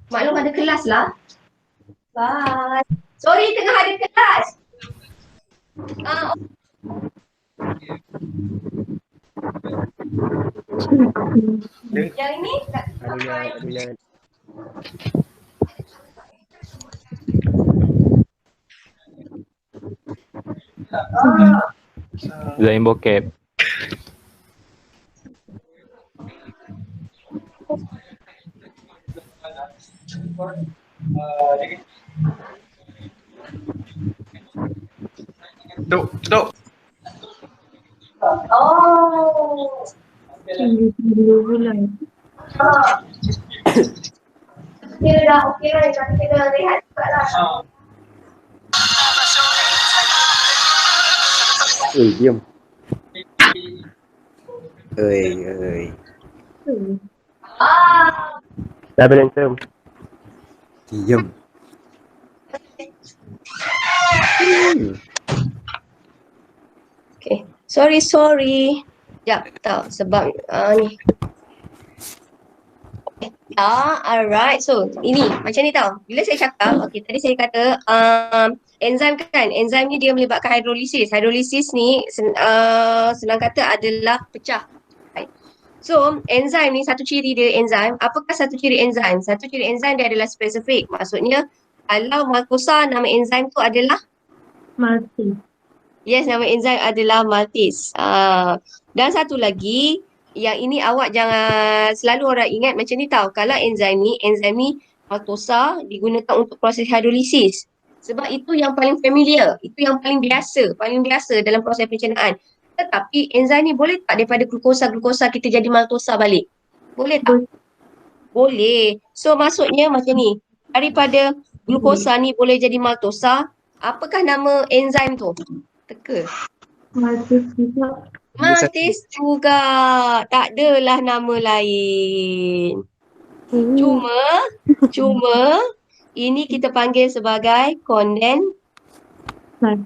Maklum ada kelas lah. Bye. Sorry, tengah ada kelas. Yang ini tak sampai. Zain bokep. Tuk. Oh. Kira dah okey lah, tapi kena rehat juga lah. Diam. Oi. Dah berantem. Diam. Okay. Sorry. Sekejap, tak. Sebab ni. Alright. So, ini macam ni tau. Bila saya cakap, okay, tadi saya kata enzim kan. Enzim ni dia melibatkan hidrolisis. Hidrolisis ni senang kata adalah pecah. Right. So, enzim ni satu ciri dia enzim. Apakah satu ciri enzim? Satu ciri enzim dia adalah spesifik. Maksudnya, kalau maltosa nama enzim tu adalah Maltase. yes, nama enzim adalah maltase. Dan satu lagi, yang ini awak jangan selalu orang ingat macam ni tau. Kalau enzim ni maltosa digunakan untuk proses hidrolisis. Sebab itu yang paling familiar, itu yang paling biasa dalam proses pencernaan. Tetapi enzim ni boleh tak daripada glukosa kita jadi maltosa balik? Boleh tak? Boleh. So maksudnya macam ni, daripada glukosa ni boleh jadi maltosa, apakah nama enzim tu? Teka. Maltase juga. Maltase juga. Tak adalah nama lain. Cuma ini kita panggil sebagai Mas.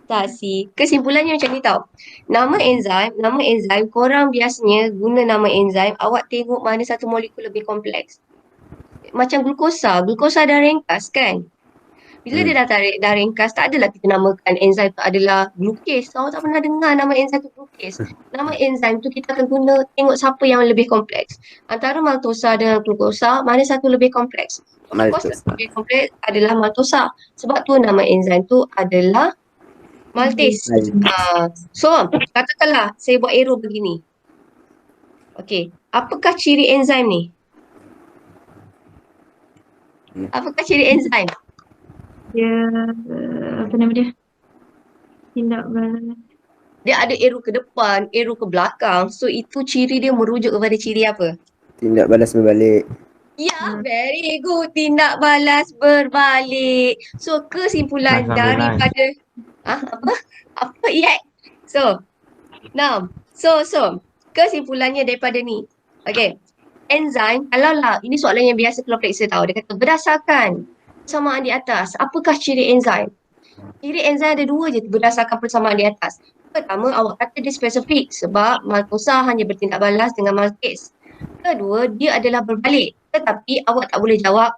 Tak si. Kesimpulannya macam ni tau. Nama enzim, korang biasanya guna nama enzim, awak tengok mana satu molekul lebih kompleks. Macam glukosa. Glukosa dah ringkas kan? Bila dia dah ringkas, tak adalah kita namakan enzim tu adalah glukase. Awak tak pernah dengar nama enzim tu glukase. Nama enzim tu kita akan guna tengok siapa yang lebih kompleks. Antara maltosa dan glukosa, mana satu lebih kompleks? Of course, Maltosa. lebih kompleks adalah maltosa. Sebab tu nama enzim tu adalah maltase. So, katakanlah saya buat arrow begini. Okey, apakah ciri enzim ni? Apakah ciri enzim? Dia apa nama dia? Tindak balas. Dia ada arrow ke depan, arrow ke belakang. So, itu ciri dia merujuk kepada ciri apa? Tindak balas berbalik. Ya, very good. Tindak balas berbalik. So, kesimpulan daripada... Apa? Apa? Ya. So, kesimpulannya daripada ni. Okay. Enzim, kalaulah, ini soalan yang biasa kalau periksa tahu. Dia kata, berdasarkan persamaan di atas, apakah ciri enzim? Ciri enzim ada dua je berdasarkan persamaan di atas. Pertama, awak kata dia spesifik sebab maltosa hanya bertindak balas dengan maltase. Kedua, dia adalah berbalik. Tetapi awak tak boleh jawab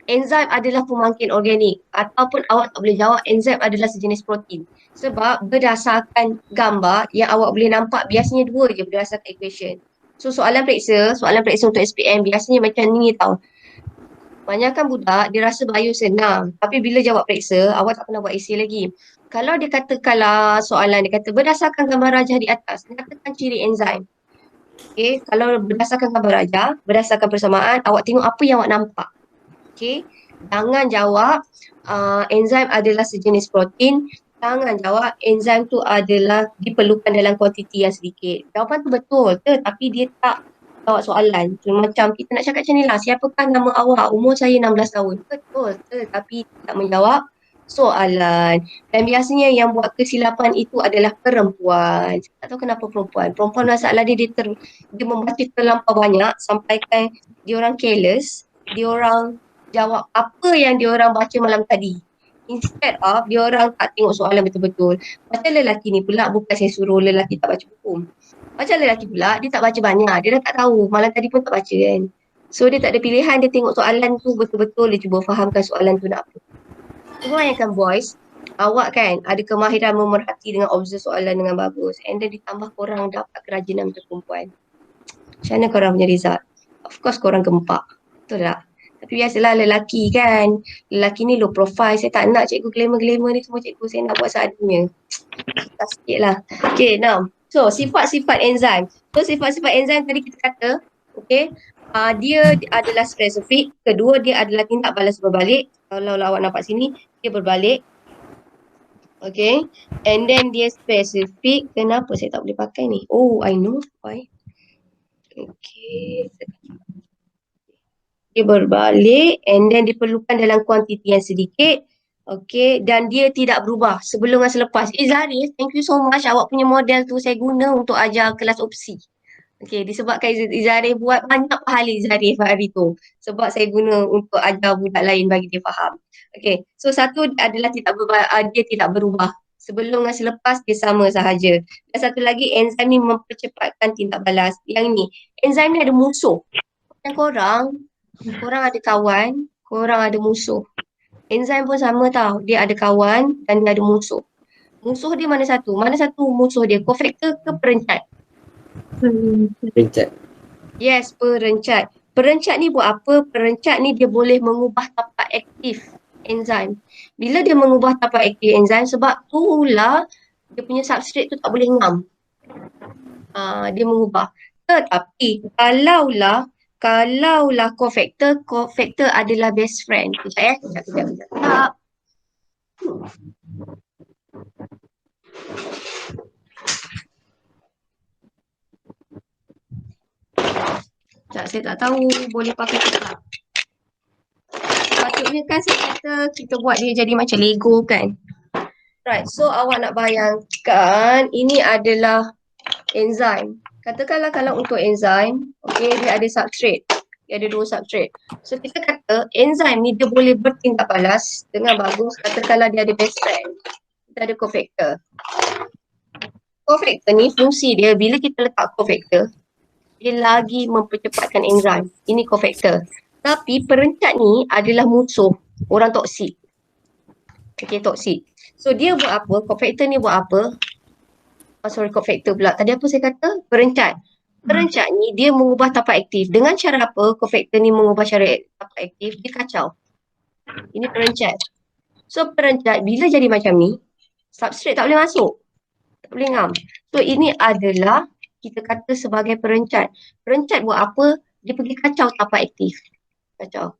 enzim adalah pemangkin organik ataupun awak tak boleh jawab enzim adalah sejenis protein. Sebab berdasarkan gambar yang awak boleh nampak biasanya dua je berdasarkan equation. So soalan periksa untuk SPM biasanya macam ni tau. Banyakkan budak dia rasa bio senang tapi bila jawab periksa awak tak pernah buat essay lagi. Kalau dia katakanlah soalan dia kata berdasarkan gambar rajah di atas, nyatakan ciri enzim. Okay, kalau berdasarkan gambar rajah, berdasarkan persamaan, awak tengok apa yang awak nampak. Okay, jangan jawab enzim adalah sejenis protein. Jangan jawab enzim tu adalah diperlukan dalam kuantiti yang sedikit. Jawapan tu betul, tetapi dia tak jawab soalan. Macam kita nak cakap macam ni lah, siapakah nama awak? Umur saya 16 tahun. Betul, tetapi tak menjawab soalan. Dan biasanya yang buat kesilapan itu adalah perempuan. Saya tak tahu kenapa perempuan. Perempuan masalah dia membaca terlampau banyak sampai kan dia orang careless. Dia orang jawab apa yang dia orang baca malam tadi. Instead of dia orang tak tengok soalan betul-betul. Macam lelaki ni pula bukan saya suruh lelaki tak baca buku. Macam lelaki pula dia tak baca banyak. Dia dah tak tahu. Malam tadi pun tak baca kan. So dia tak ada pilihan. Dia tengok soalan tu betul-betul. Dia cuba fahamkan soalan tu nak apa. Kebanyakan boys, awak kan ada kemahiran memerhati dengan observe soalan dengan bagus. And then ditambah korang dapat kerajinan untuk perempuan. Macam mana korang punya result? Of course korang gempak. Betul tak? Tapi biasalah lelaki kan. Lelaki ni low profile. Saya tak nak cikgu glamour-glamour ni semua cikgu. Saya nak buat seadanya. Tak sikit lah. Okay, now. So, sifat-sifat enzim. So, sifat-sifat enzim tadi kita kata, okay, dia adalah spesifik. Kedua, dia adalah tindak balas berbalik. Kalau awak nampak sini, dia berbalik. Okay. And then dia spesifik. Kenapa saya tak boleh pakai ni? Oh, I know why. Okay. Dia berbalik and then diperlukan dalam kuantiti yang sedikit. Okay, dan dia tidak berubah sebelum dan selepas. Zarif, thank you so much. Awak punya model tu saya guna untuk ajar kelas opsi. Okay, disebabkan Zarif buat banyak pahala Zarif hari tu. Sebab saya guna untuk ajar budak lain bagi dia faham. Okay, so satu adalah dia tidak berubah. Sebelum dan selepas dia sama sahaja. Dan satu lagi enzim ni mempercepatkan tindak balas. Yang ni, enzim ni ada musuh. Yang korang ada kawan, korang ada musuh. Enzim pun sama tau. Dia ada kawan dan dia ada musuh. Musuh dia mana satu? Mana satu musuh dia? Kofaktor ke perencat? Pencet. Yes, perencat. Perencat ni buat apa? Perencat ni dia boleh mengubah tapak aktif enzim. Bila dia mengubah tapak aktif enzim, sebab itulah dia punya substrate tu tak boleh ngam. Dia mengubah. Tetapi kalaulah kofaktor adalah best friend. Sekejap. Saya tak tahu boleh pakai ke tak. Patutnya kan saya kata kita buat dia jadi macam Lego kan. Right, so awak nak bayangkan ini adalah enzim. Katakanlah kalau untuk enzim, okay, dia ada substrate. Dia ada 2 substrate. So kita kata enzim ni dia boleh bertindak balas dengan bagus katakanlah dia ada base friend. Kita ada cofactor. Cofactor ni fungsi dia bila kita letak cofactor, dia lagi mempercepatkan enzim. Ini cofactor. Tapi perencat ni adalah musuh orang toksik. Okay, toksik. So dia buat apa? Cofactor ni buat apa? Cofactor pula. Tadi apa saya kata? Perencat. Perencat ni dia mengubah tapak aktif. Dengan cara apa cofactor ni mengubah cara tapak aktif? Dia kacau. Ini perencat. So perencat bila jadi macam ni, substrate tak boleh masuk. Tak boleh ngam. So ini adalah kita kata sebagai perencat. Perencat buat apa? Dia pergi kacau tapak aktif. Kacau.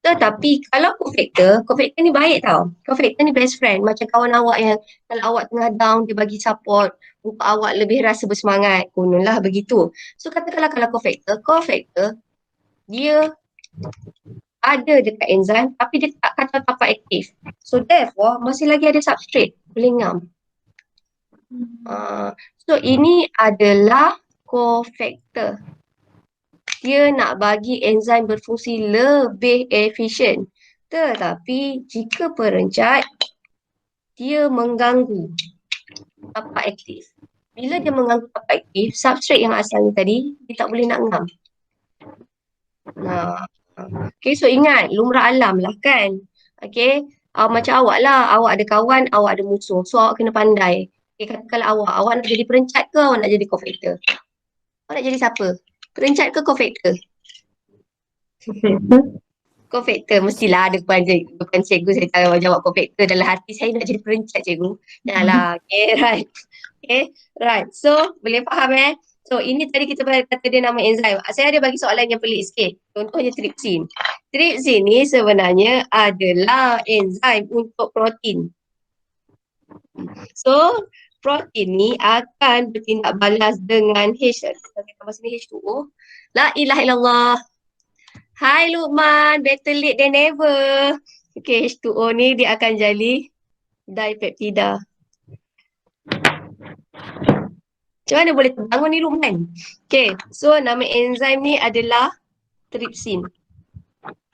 Tetapi kalau cofactor ni baik tau. Cofactor ni best friend. Macam kawan awak yang kalau awak tengah down, dia bagi support. Muka awak lebih rasa bersemangat. Kononlah begitu. So katakanlah kalau cofactor dia ada dekat enzim tapi dia tak kacau tapak aktif. So therefore masih lagi ada substrate. Boleh ngam. So ini adalah cofactor. Dia nak bagi enzim berfungsi lebih efisien. Tetapi jika perencat, dia mengganggu tapak aktif. Bila dia mengganggu tapak aktif, substrate yang asalnya tadi, dia tak boleh nak ngam. Nah, okay, so ingat, lumrah alam lah kan. Okay, macam awak lah, awak ada kawan, awak ada musuh. So awak kena pandai. Okay, katakanlah awak nak jadi perencat ke awak nak jadi cofactor? Awak nak jadi siapa? Perencat ke cofactor? Cofactor. Mestilah ada bukan cikgu saya tahu jawab cofactor. Dalam hati saya nak jadi perencat cikgu. Janganlah. Okay, right. Okay, right. So, boleh faham So, ini tadi kita kata dia nama enzim. Saya ada bagi soalan yang pelik sikit. Contohnya tripsin. Tripsin ni sebenarnya adalah enzim untuk protein. So, protein ni akan bertindak balas dengan H. Kita tambah sini H2O. La ilaha illallah. Hai Luqman, better late than never. Okay, H2O ni dia akan jadi dipeptida. Macam mana boleh terbangun ni Luqman? Okay, so nama enzim ni adalah tripsin.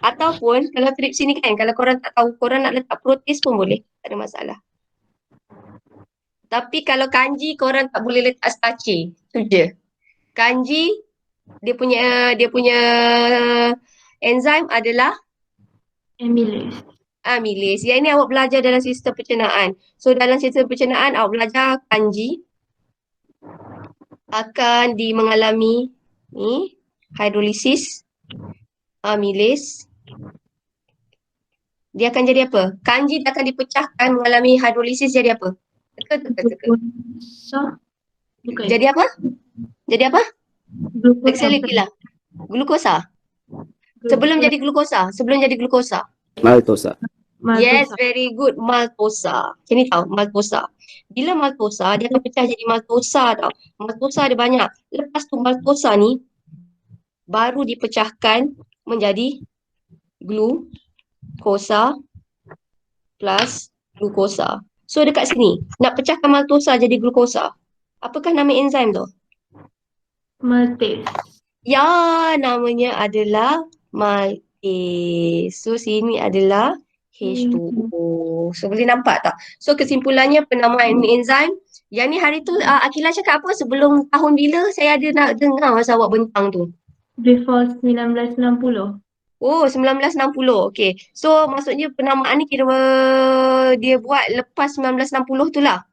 Ataupun kalau tripsin ni kan, kalau korang tak tahu, korang nak letak protease pun boleh. Tak ada masalah. Tapi kalau kanji korang tak boleh letak starchy. Itu je. Kanji dia punya enzim adalah Amylase. amylase. Yang ini awak belajar dalam sistem pencernaan. So dalam sistem pencernaan awak belajar kanji akan mengalami ni hidrolisis amylase. Dia akan jadi apa? Kanji akan dipecahkan mengalami hidrolisis jadi apa? Jadi apa? Jadi apa? Sekali bilang. Glukosa. Sebelum jadi glukosa. Maltosa. Yes, very good. Maltosa. Macam ni tau, maltosa. Bila maltosa, dia akan pecah jadi maltosa tau. Maltosa ada banyak. Lepas tu maltosa ni baru dipecahkan menjadi glukosa plus glukosa. So dekat sini, nak pecahkan maltosa jadi glukosa. Apakah nama enzim tu? Maltase. Ya, namanya adalah maltase. So sini adalah H2O. So boleh nampak tak? So kesimpulannya penamaan enzim. Yang ni hari tu Akila cakap apa sebelum tahun bila saya ada nak dengar masa awak bentang tu. Before 1960. Oh, 1960. Okay. So maksudnya penamaan ni kira dia buat lepas 1960 tu lah.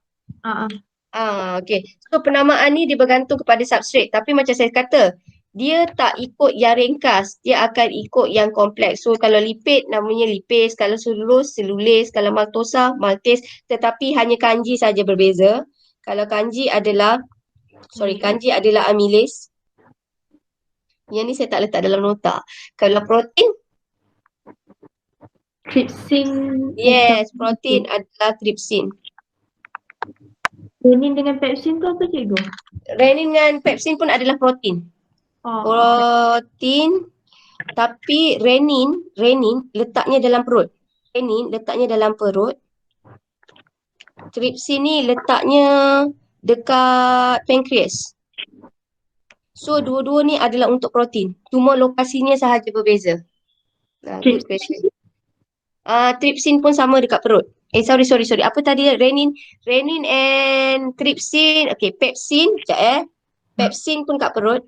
Okay. So penamaan ni dia bergantung kepada substrate. Tapi macam saya kata, dia tak ikut yang ringkas. Dia akan ikut yang kompleks. So kalau lipid namanya lipase, kalau selulose, kalau maltosa, maltase. Tetapi hanya kanji saja berbeza. Kalau kanji adalah amylase. Yang ni saya tak letak dalam nota. Kalau protein, Tripsin. yes, protein adalah tripsin. Renin dengan pepsin tu apa cikgu? Renin dengan pepsin pun adalah protein. Protein, tapi renin letaknya dalam perut. Tripsin ni letaknya dekat pankreas. So dua-dua ni adalah untuk protein. Cuma lokasinya sahaja berbeza. Good question. Trypsin pun sama dekat perut. Sorry. Apa tadi? Renin and trypsin. Okay, pepsin. Sekejap Pepsin pun kat perut.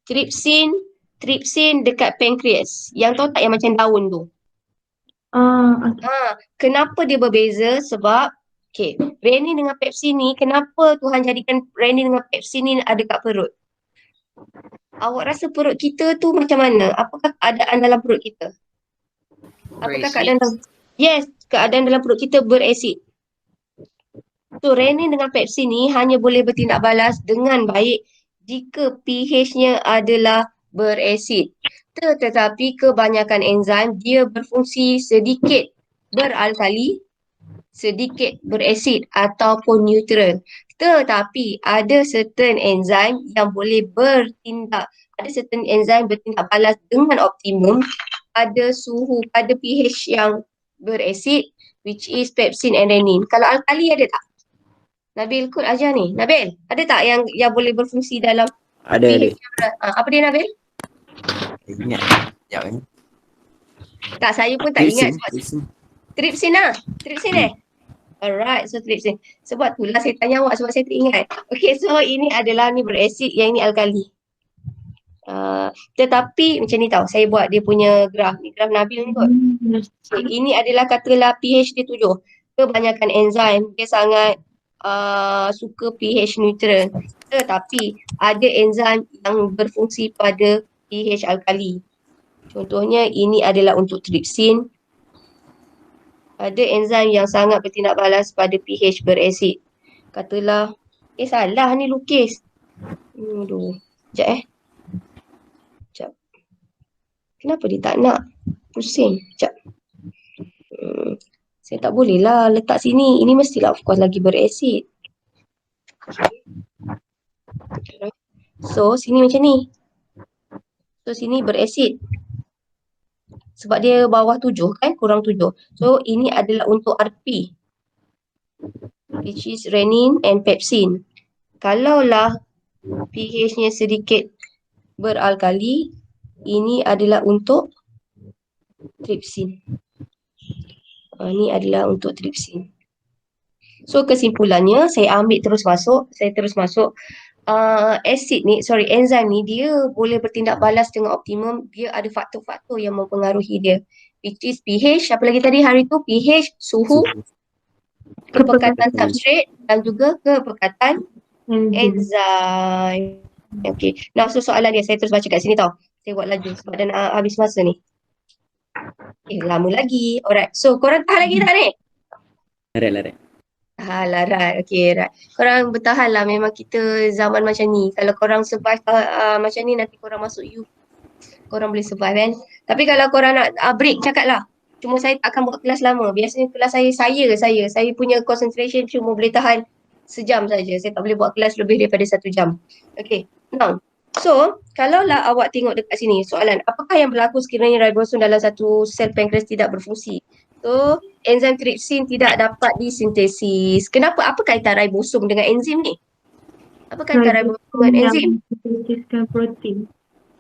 Trypsin dekat pankreas. Yang tahu tak yang macam daun tu? Okay. Kenapa dia berbeza? Sebab renin dengan pepsin ni, kenapa Tuhan jadikan renin dengan pepsin ni ada kat perut? Awak rasa perut kita tu macam mana? Apakah keadaan dalam perut kita? Apakah keadaan dalam... Yes, keadaan dalam perut kita berasid. So, renin dengan pepsin ni hanya boleh bertindak balas dengan baik jika pH-nya adalah berasid. Tetapi kebanyakan enzim dia berfungsi sedikit beralkali, sedikit berasid ataupun neutral. Tetapi ada certain enzim yang boleh bertindak, ada certain enzim bertindak balas dengan optimum pada pH yang berasid, which is pepsin and renin. Kalau alkali ada tak? Nabil ikut ajar ni. Nabil, ada tak yang boleh berfungsi dalam Ada. apa dia Nabil? Ingat. Sekejap ni. Tak, saya pun tak ingat. Trypsin lah. Trypsin Alright, so trypsin. Sebab itulah saya tanya awak sebab saya tak ingat. Okay, so ini adalah ni berasid, yang ini alkali. Tetapi macam ni tau, saya buat dia punya graf. Ni graf Nabil ni kot. Okay, ini adalah katalah pH dia 7. Kebanyakan enzim dia sangat suka pH neutral. Tetapi ada enzim yang berfungsi pada pH alkali. Contohnya ini adalah untuk trypsin. Ada enzim yang sangat bertindak balas pada pH berasid. Katalah, salah ni lukis. Aduh, sekejap Sekejap. Kenapa dia tak nak? Pusing. Sekejap. Saya tak boleh lah letak sini. Ini mestilah of course lagi berasid. So, sini macam ni. So, sini berasid. Sebab dia bawah 7 kan, kurang 7. So, ini adalah untuk RP, which is renin and pepsin. Kalaulah pH-nya sedikit beralkali, ini adalah untuk trypsin. Ini adalah untuk trypsin. So, kesimpulannya, saya terus masuk enzim ni dia boleh bertindak balas dengan optimum. Dia ada faktor-faktor yang mempengaruhi dia, which is pH, apa lagi tadi hari tu, pH, suhu, kepekatan substrate dan juga kepekatan enzim. Okay, now so soalan dia saya terus baca kat sini tau. Saya buat laju sebab dah nak habis masa ni. Lama lagi. Alright, so korang tahan lagi tak ni? Larat. Larat. Okay, right. Korang bertahan lah. Memang kita zaman macam ni. Kalau korang survive macam ni, nanti korang masuk youth. Korang boleh survive kan. Tapi kalau korang nak break, cakap lah. Cuma saya tak akan buat kelas lama. Biasanya kelas saya punya concentration cuma boleh tahan sejam saja. Saya tak boleh buat kelas lebih daripada 1 jam. Okay, now. So, kalaulah awak tengok dekat sini, soalan, apakah yang berlaku sekiranya ribosom dalam satu sel pankreas tidak berfungsi? So, enzim trypsin tidak dapat disintesis. Kenapa? Apa kaitan ribosom dengan enzim ni? Apa kaitan ribosom dengan enzim? Sintetiskan protein.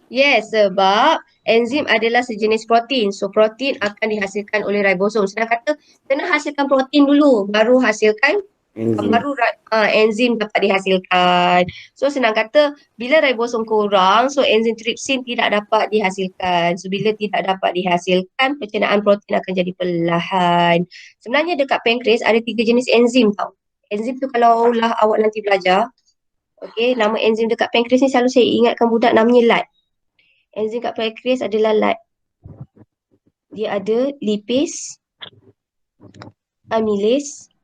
Yes, sebab enzim adalah sejenis protein. So, protein akan dihasilkan oleh ribosom. Senang kata, kena hasilkan protein dulu, baru hasilkan enzim dapat dihasilkan. So, senang kata, bila ribosom kurang, so enzim trypsin tidak dapat dihasilkan. So, bila tidak dapat dihasilkan, pencernaan protein akan jadi perlahan. Sebenarnya dekat pankreas ada 3 jenis enzim tau. Enzim tu kalau awak nanti belajar, okay, nama enzim dekat pankreas ni selalu saya ingatkan budak namanya LAT. Enzim kat pankreas adalah LAT. Dia ada lipase, amylase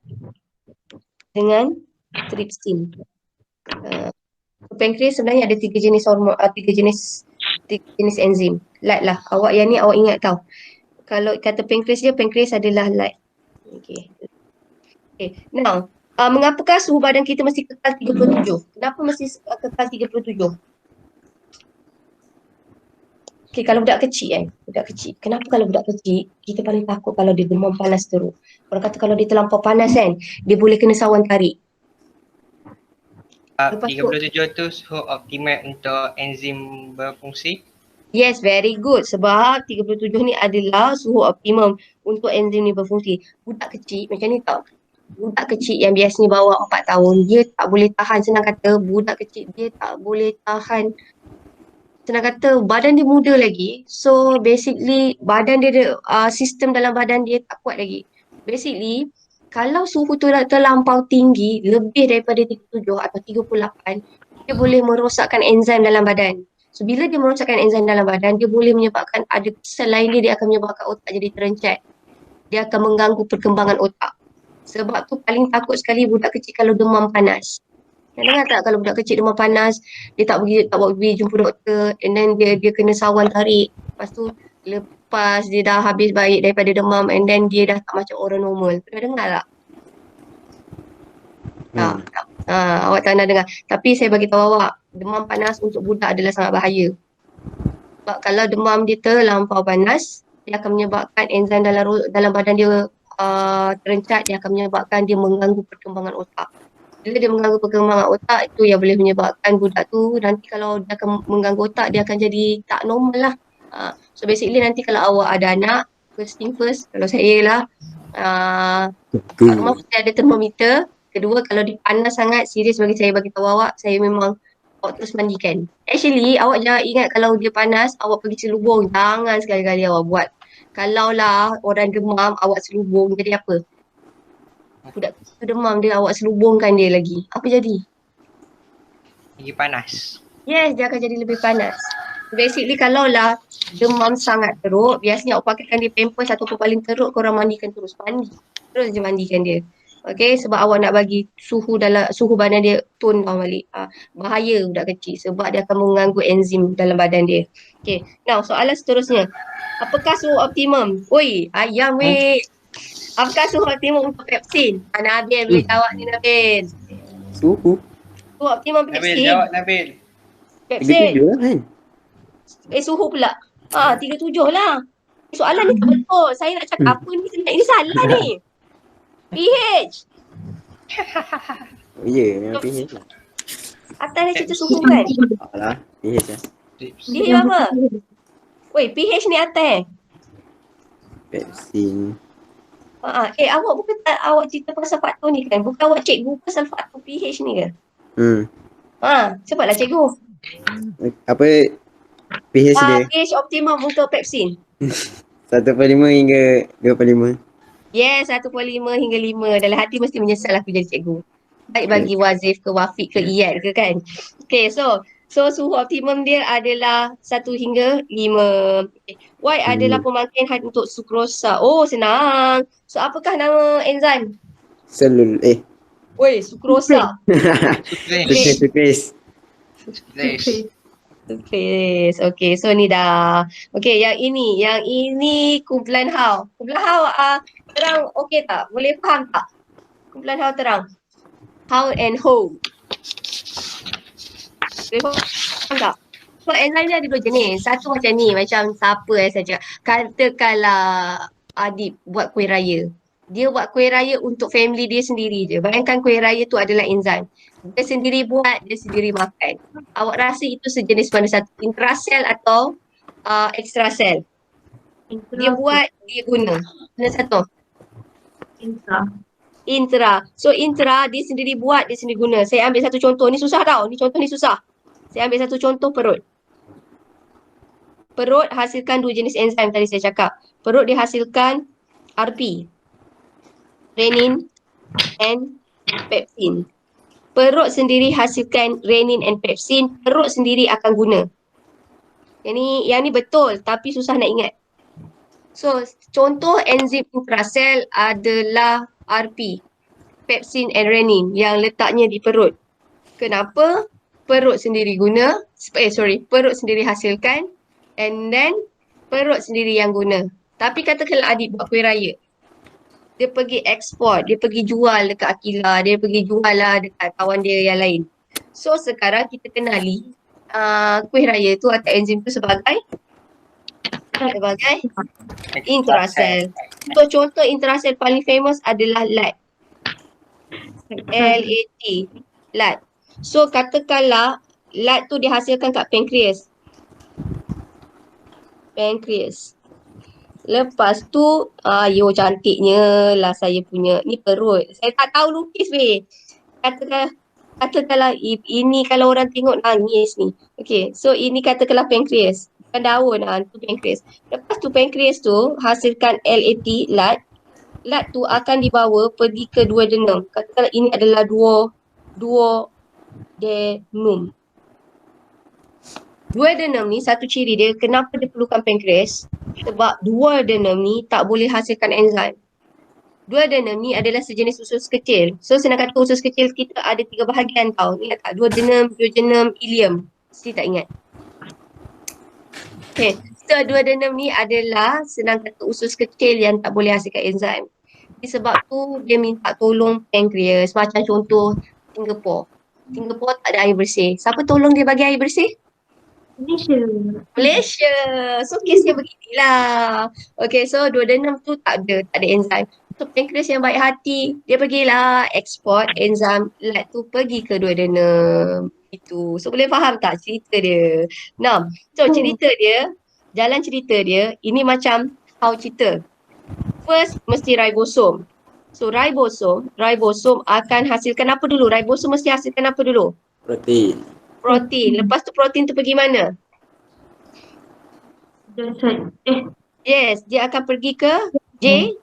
dengan trypsin. Pankreas sebenarnya ada 3 jenis hormon, 3 jenis enzim. LAT lah. Awak yang ni awak ingat tau. Kalau kata pankreas adalah LAT. Okay. Now, mengapakah suhu badan kita mesti kekal 37? Kenapa mesti kekal 37? Okay, kalau budak kecil kenapa kalau budak kecil, kita paling takut kalau dia demam panas teruk. Orang kata kalau dia terlampau panas kan, dia boleh kena sawan tarik. Lepas tu, 37 tu suhu optimal untuk enzim berfungsi. yes, very good. Sebab 37 ni adalah suhu optimum untuk enzim ni berfungsi. Budak kecil macam ni tau. Budak kecil yang biasanya bawah 4 tahun, dia tak boleh tahan. Senang kata, budak kecil dia tak boleh tahan. Senang kata, badan dia muda lagi. So, basically, badan dia, sistem dalam badan dia tak kuat lagi. Basically, kalau suhu tu dah terlampau tinggi, lebih daripada 37 atau 38, dia boleh merosakkan enzim dalam badan. So, bila dia merosakkan enzim dalam badan, dia boleh menyebabkan ada sel lain dia akan menyebabkan otak jadi terencat. Dia akan mengganggu perkembangan otak. Sebab tu paling takut sekali budak kecil kalau demam panas. Nak dengar tak kalau budak kecil demam panas, dia tak bawa pergi jumpa doktor, and then dia kena sawan tarik. Lepas tu, lepas dia dah habis baik daripada demam, and then dia dah tak macam orang normal. Pernah dengar tak? Tak. Awak tak nak dengar. Tapi saya bagi tahu awak, demam panas untuk budak adalah sangat bahaya. Sebab kalau demam dia terlampau panas, dia akan menyebabkan enzim dalam badan dia terencat, dia akan menyebabkan dia mengganggu perkembangan otak. Bila dia mengganggu perkembangan otak, itu yang boleh menyebabkan budak tu nanti kalau dia akan mengganggu otak, dia akan jadi tak normal lah. So basically nanti kalau awak ada anak, first thing first, kalau saya lah, kat rumah mesti ada termometer. Kedua, kalau dia panas sangat, serius bagi tahu awak, saya memang awak terus mandikan. Actually, awak jangan ingat kalau dia panas, awak pergi selubung. Jangan sekali-kali awak buat. Kalaulah orang demam, awak selubung, jadi apa? Budak tu demam dia, awak selubungkan dia lagi. Apa jadi? Lagi panas. Yes, dia akan jadi lebih panas. Basically, kalaulah demam sangat teruk, biasanya awak pakaikan dia pampers ataupun paling teruk, korang mandikan terus. Terus je mandikan dia. Okay, sebab awak nak bagi suhu badan dia tone down balik. Bahaya budak kecil sebab dia akan mengganggu enzim dalam badan dia. Okay, now soalan seterusnya. Apakah suhu optimum? Oi, ayam weh. Apakah suhu optimum untuk pepsin? Nabil boleh jawab ni Nabil. Suhu. Suhu optimum Nabil, pepsin. jawab Nabil. Pepsin. 37 lah kan? Suhu pula. 37 lah. Soalan ni tak betul. Saya nak cakap apa ni sebenarnya. Ini salah ni. pH. Oh ya, memang pH lah. Atas dah cerita suhu kan? Alah, pH lah. pH apa? Woi, pH ni atas. Pepsin. Awak bukan awak cerita pasal faktor ni kan? Bukan awak cikgu pasal faktor pH ni ke? Cepatlah cikgu. Apa pH dia? pH optimum untuk pepsin. 1/5 hingga 2/5. Yes, 1/5 hingga 5. Dalam hati mesti menyesal aku jadi cikgu. Baik bagi Wazif ke Wafiq ke Iyad ke kan. Okay, so suhu optimum dia adalah 1 hingga 5. Okay. Y adalah pemangkin had untuk sukrosa. Oh, senang. So, apakah nama enzim? Woi, sukrosa. Sukres. Sukres. Okay, so ni dah. Okay, yang ini kumpulan Hao. Kumpulan Hao terang okey tak? Boleh faham tak? Kumpulan Hao terang. How and Ho. Boleh faham tak? So enzim ni ada 2 jenis. Satu macam ni, macam siapa saja. Katakanlah Adib buat kuih raya. Dia buat kuih raya untuk family dia sendiri je. Bayangkan kuih raya tu adalah enzim. Dia sendiri buat, dia sendiri makan. Awak rasa itu sejenis mana satu? Intrasel atau extrasel? Dia buat, dia guna. Mana satu? Intra. So intra dia sendiri buat, dia sendiri guna. Saya ambil satu contoh. Ni susah tau. Contoh ni susah. Saya ambil satu contoh perut. Perut hasilkan 2 jenis enzim tadi saya cakap. Perut dihasilkan RP. Renin and pepsin. Perut sendiri hasilkan renin and pepsin. Perut sendiri akan guna. Yang ni betul tapi susah nak ingat. So, contoh enzim intrasel adalah RP, pepsin and renin yang letaknya di perut. Kenapa? Perut sendiri guna, perut sendiri hasilkan and then perut sendiri yang guna. Tapi katakanlah adik buat kuih raya. Dia pergi ekspor, dia pergi jual dekat Akila, dia pergi jual lah dekat kawan dia yang lain. So, sekarang kita kenali kuih raya tu atau enzim tu sebagai intrasel. So contoh intrasel paling famous adalah LAT. LAT. LAT. So katakanlah lad tu dihasilkan kat pankreas. Lepas tu, yo cantiknya lah saya punya. Ni perut. Saya tak tahu lukis weh. Katakanlah ini kalau orang tengok nangis ni. Okay, so ini katakanlah pankreas. Bukan daun tu pankreas. Lepas tu pankreas tu hasilkan LAT, lad. Lad tu akan dibawa pergi ke duodenum. Katakanlah ini adalah duodenum. Duodenum ni satu ciri dia, kenapa dia perlukan pankreas? Sebab duodenum ni tak boleh hasilkan enzim. Duodenum ni adalah sejenis usus kecil. So senang kata usus kecil kita ada 3 bahagian tau. Ingat tak? Duodenum, duodenum, ileum. Mesti tak ingat. Okay. So duodenum ni adalah senang kata usus kecil yang tak boleh hasilkan enzim. Sebab tu dia minta tolong pankreas. Macam contoh Singapore. Singapore tak ada air bersih. Siapa tolong dia bagi air bersih? Malaysia. So kesnya beginilah. Okay, so duodenum tu tak ada enzim. So pankreas yang baik hati, dia pergilah ekspor enzim lad tu pergi ke duodenum. Itu. So boleh faham tak cerita dia? Nah, so cerita dia, jalan cerita dia, ini macam how cerita. First mesti ribosom. So ribosom akan hasilkan apa dulu? Ribosom mesti hasilkan apa dulu? Protein. Lepas tu protein tu pergi mana? Jasad. Yes, dia akan pergi ke JEK.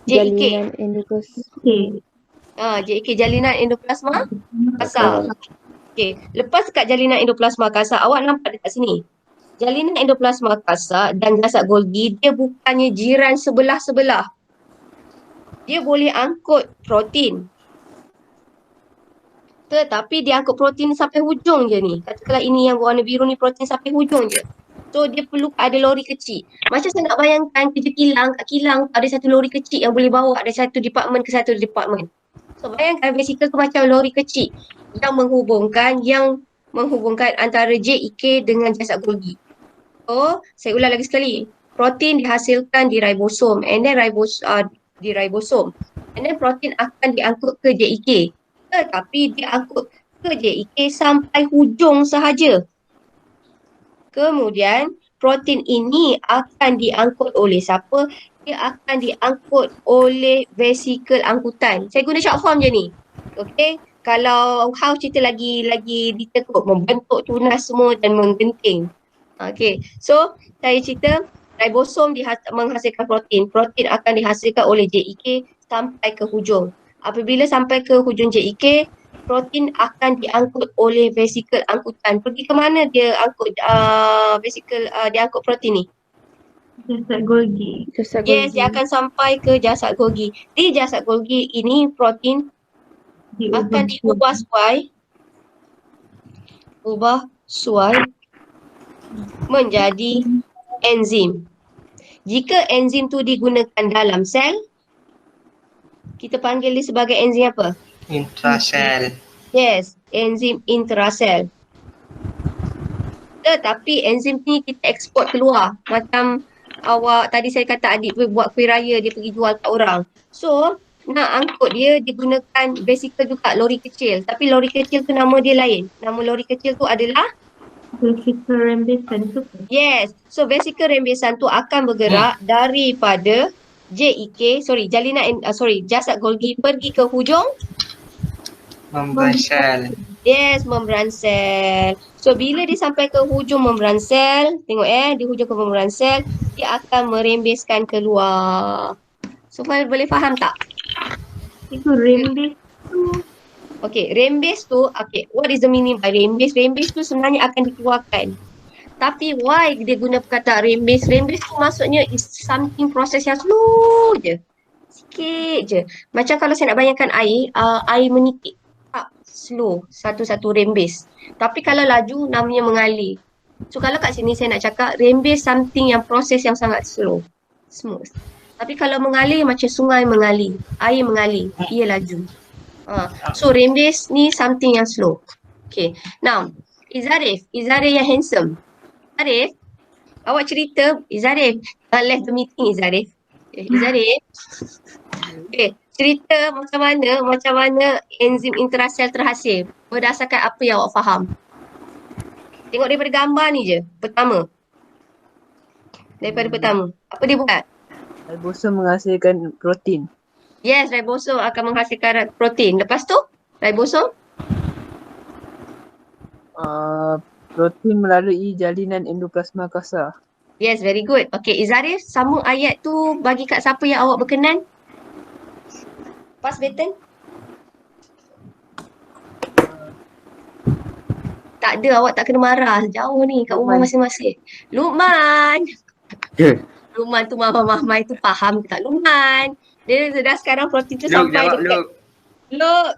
Jalinan endoplasma. JEK, jalinan endoplasma kasar. Okey, lepas kat jalinan endoplasma kasar, awak nampak dekat sini. Jalinan endoplasma kasar dan jasad Golgi, dia bukannya jiran sebelah-sebelah. Dia boleh angkut protein. Tetapi dia angkut protein sampai hujung je ni. Katakanlah ini yang warna biru ni protein sampai hujung je. So dia perlu ada lori kecil. Macam saya nak bayangkan kerja kilang, kat kilang ada satu lori kecil yang boleh bawa ada satu department ke satu department. So bayangkan vesikel tu macam lori kecil yang menghubungkan antara JEK dengan jasad Golgi. So saya ulang lagi sekali. Protein dihasilkan di ribosom and then di ribosom. And then protein akan diangkut ke JEK. Tetapi diangkut ke JEK sampai hujung sahaja. Kemudian protein ini akan diangkut oleh siapa? Dia akan diangkut oleh vesikel angkutan. Saya guna short form je ni. Okey. Kalau how cerita lagi ditekuk, membentuk tunas semua dan menggenting. Okey. So saya cerita ribosom menghasilkan protein. Protein akan dihasilkan oleh JEK sampai ke hujung. Apabila sampai ke hujung JEK, protein akan diangkut oleh vesikel angkutan. Pergi ke mana dia angkut dia angkut protein ni? Jasad Golgi. Yes, dia akan sampai ke jasad Golgi. Di jasad Golgi ini protein akan diubah suai menjadi enzim. Jika enzim tu digunakan dalam sel, kita panggil dia sebagai enzim apa? Intrasel. Yes, enzim intrasel. Tetapi enzim ni kita ekspor keluar. Macam awak tadi saya kata adik buat kuih raya, dia pergi jual kat orang. So, nak angkut dia gunakan vesikel juga, lori kecil. Tapi lori kecil tu nama dia lain. Nama lori kecil tu adalah Vesikel rembesan tu. yes. So vesikel rembesan tu akan bergerak daripada jasad Golgi pergi ke hujung Membran sel. yes, membran sel. So bila dia sampai ke hujung membran sel, tengok di hujung ke membran sel, dia akan merembeskan keluar. So boleh faham tak? Itu rembes tu. Okay, rembes tu, okay, what is the meaning by rembes? Rembes tu sebenarnya akan dikeluarkan. Tapi why dia guna perkataan rembes? Rembes tu maksudnya is something proses yang slow je. Sikit je. Macam kalau saya nak bayangkan air menitik. Tak, slow. Satu-satu rembes. Tapi kalau laju namanya mengalir. So kalau kat sini saya nak cakap rembes something yang proses yang sangat slow. Smooth. Tapi kalau mengalir macam sungai mengalir. Air mengalir. Ia laju. So rembes ni something yang slow. Okay. Now, Izarif yang handsome. Izarif, awak cerita, Izarif, left the meeting Izarif. Okay, Izarif. Okay, cerita macam mana enzim intrasel terhasil berdasarkan apa yang awak faham. Tengok daripada gambar ni je. Pertama. Apa dia buat? Ribosom menghasilkan protein. Yes, ribosom akan menghasilkan protein. Lepas tu, ribosom Protein melalui jalinan endoplasma kasar. yes, very good. Okay, Izarif, sambung ayat tu bagi kat siapa yang awak berkenan. Pass baton. Tak ada, awak tak kena marah. Jauh ni kat rumah Luqman. masing-masing. Luqman. Luqman tu Mama itu faham ke tak? Luqman. Dia dah sekarang protein tu Luk, sampai jawab dekat. Luk. Luk.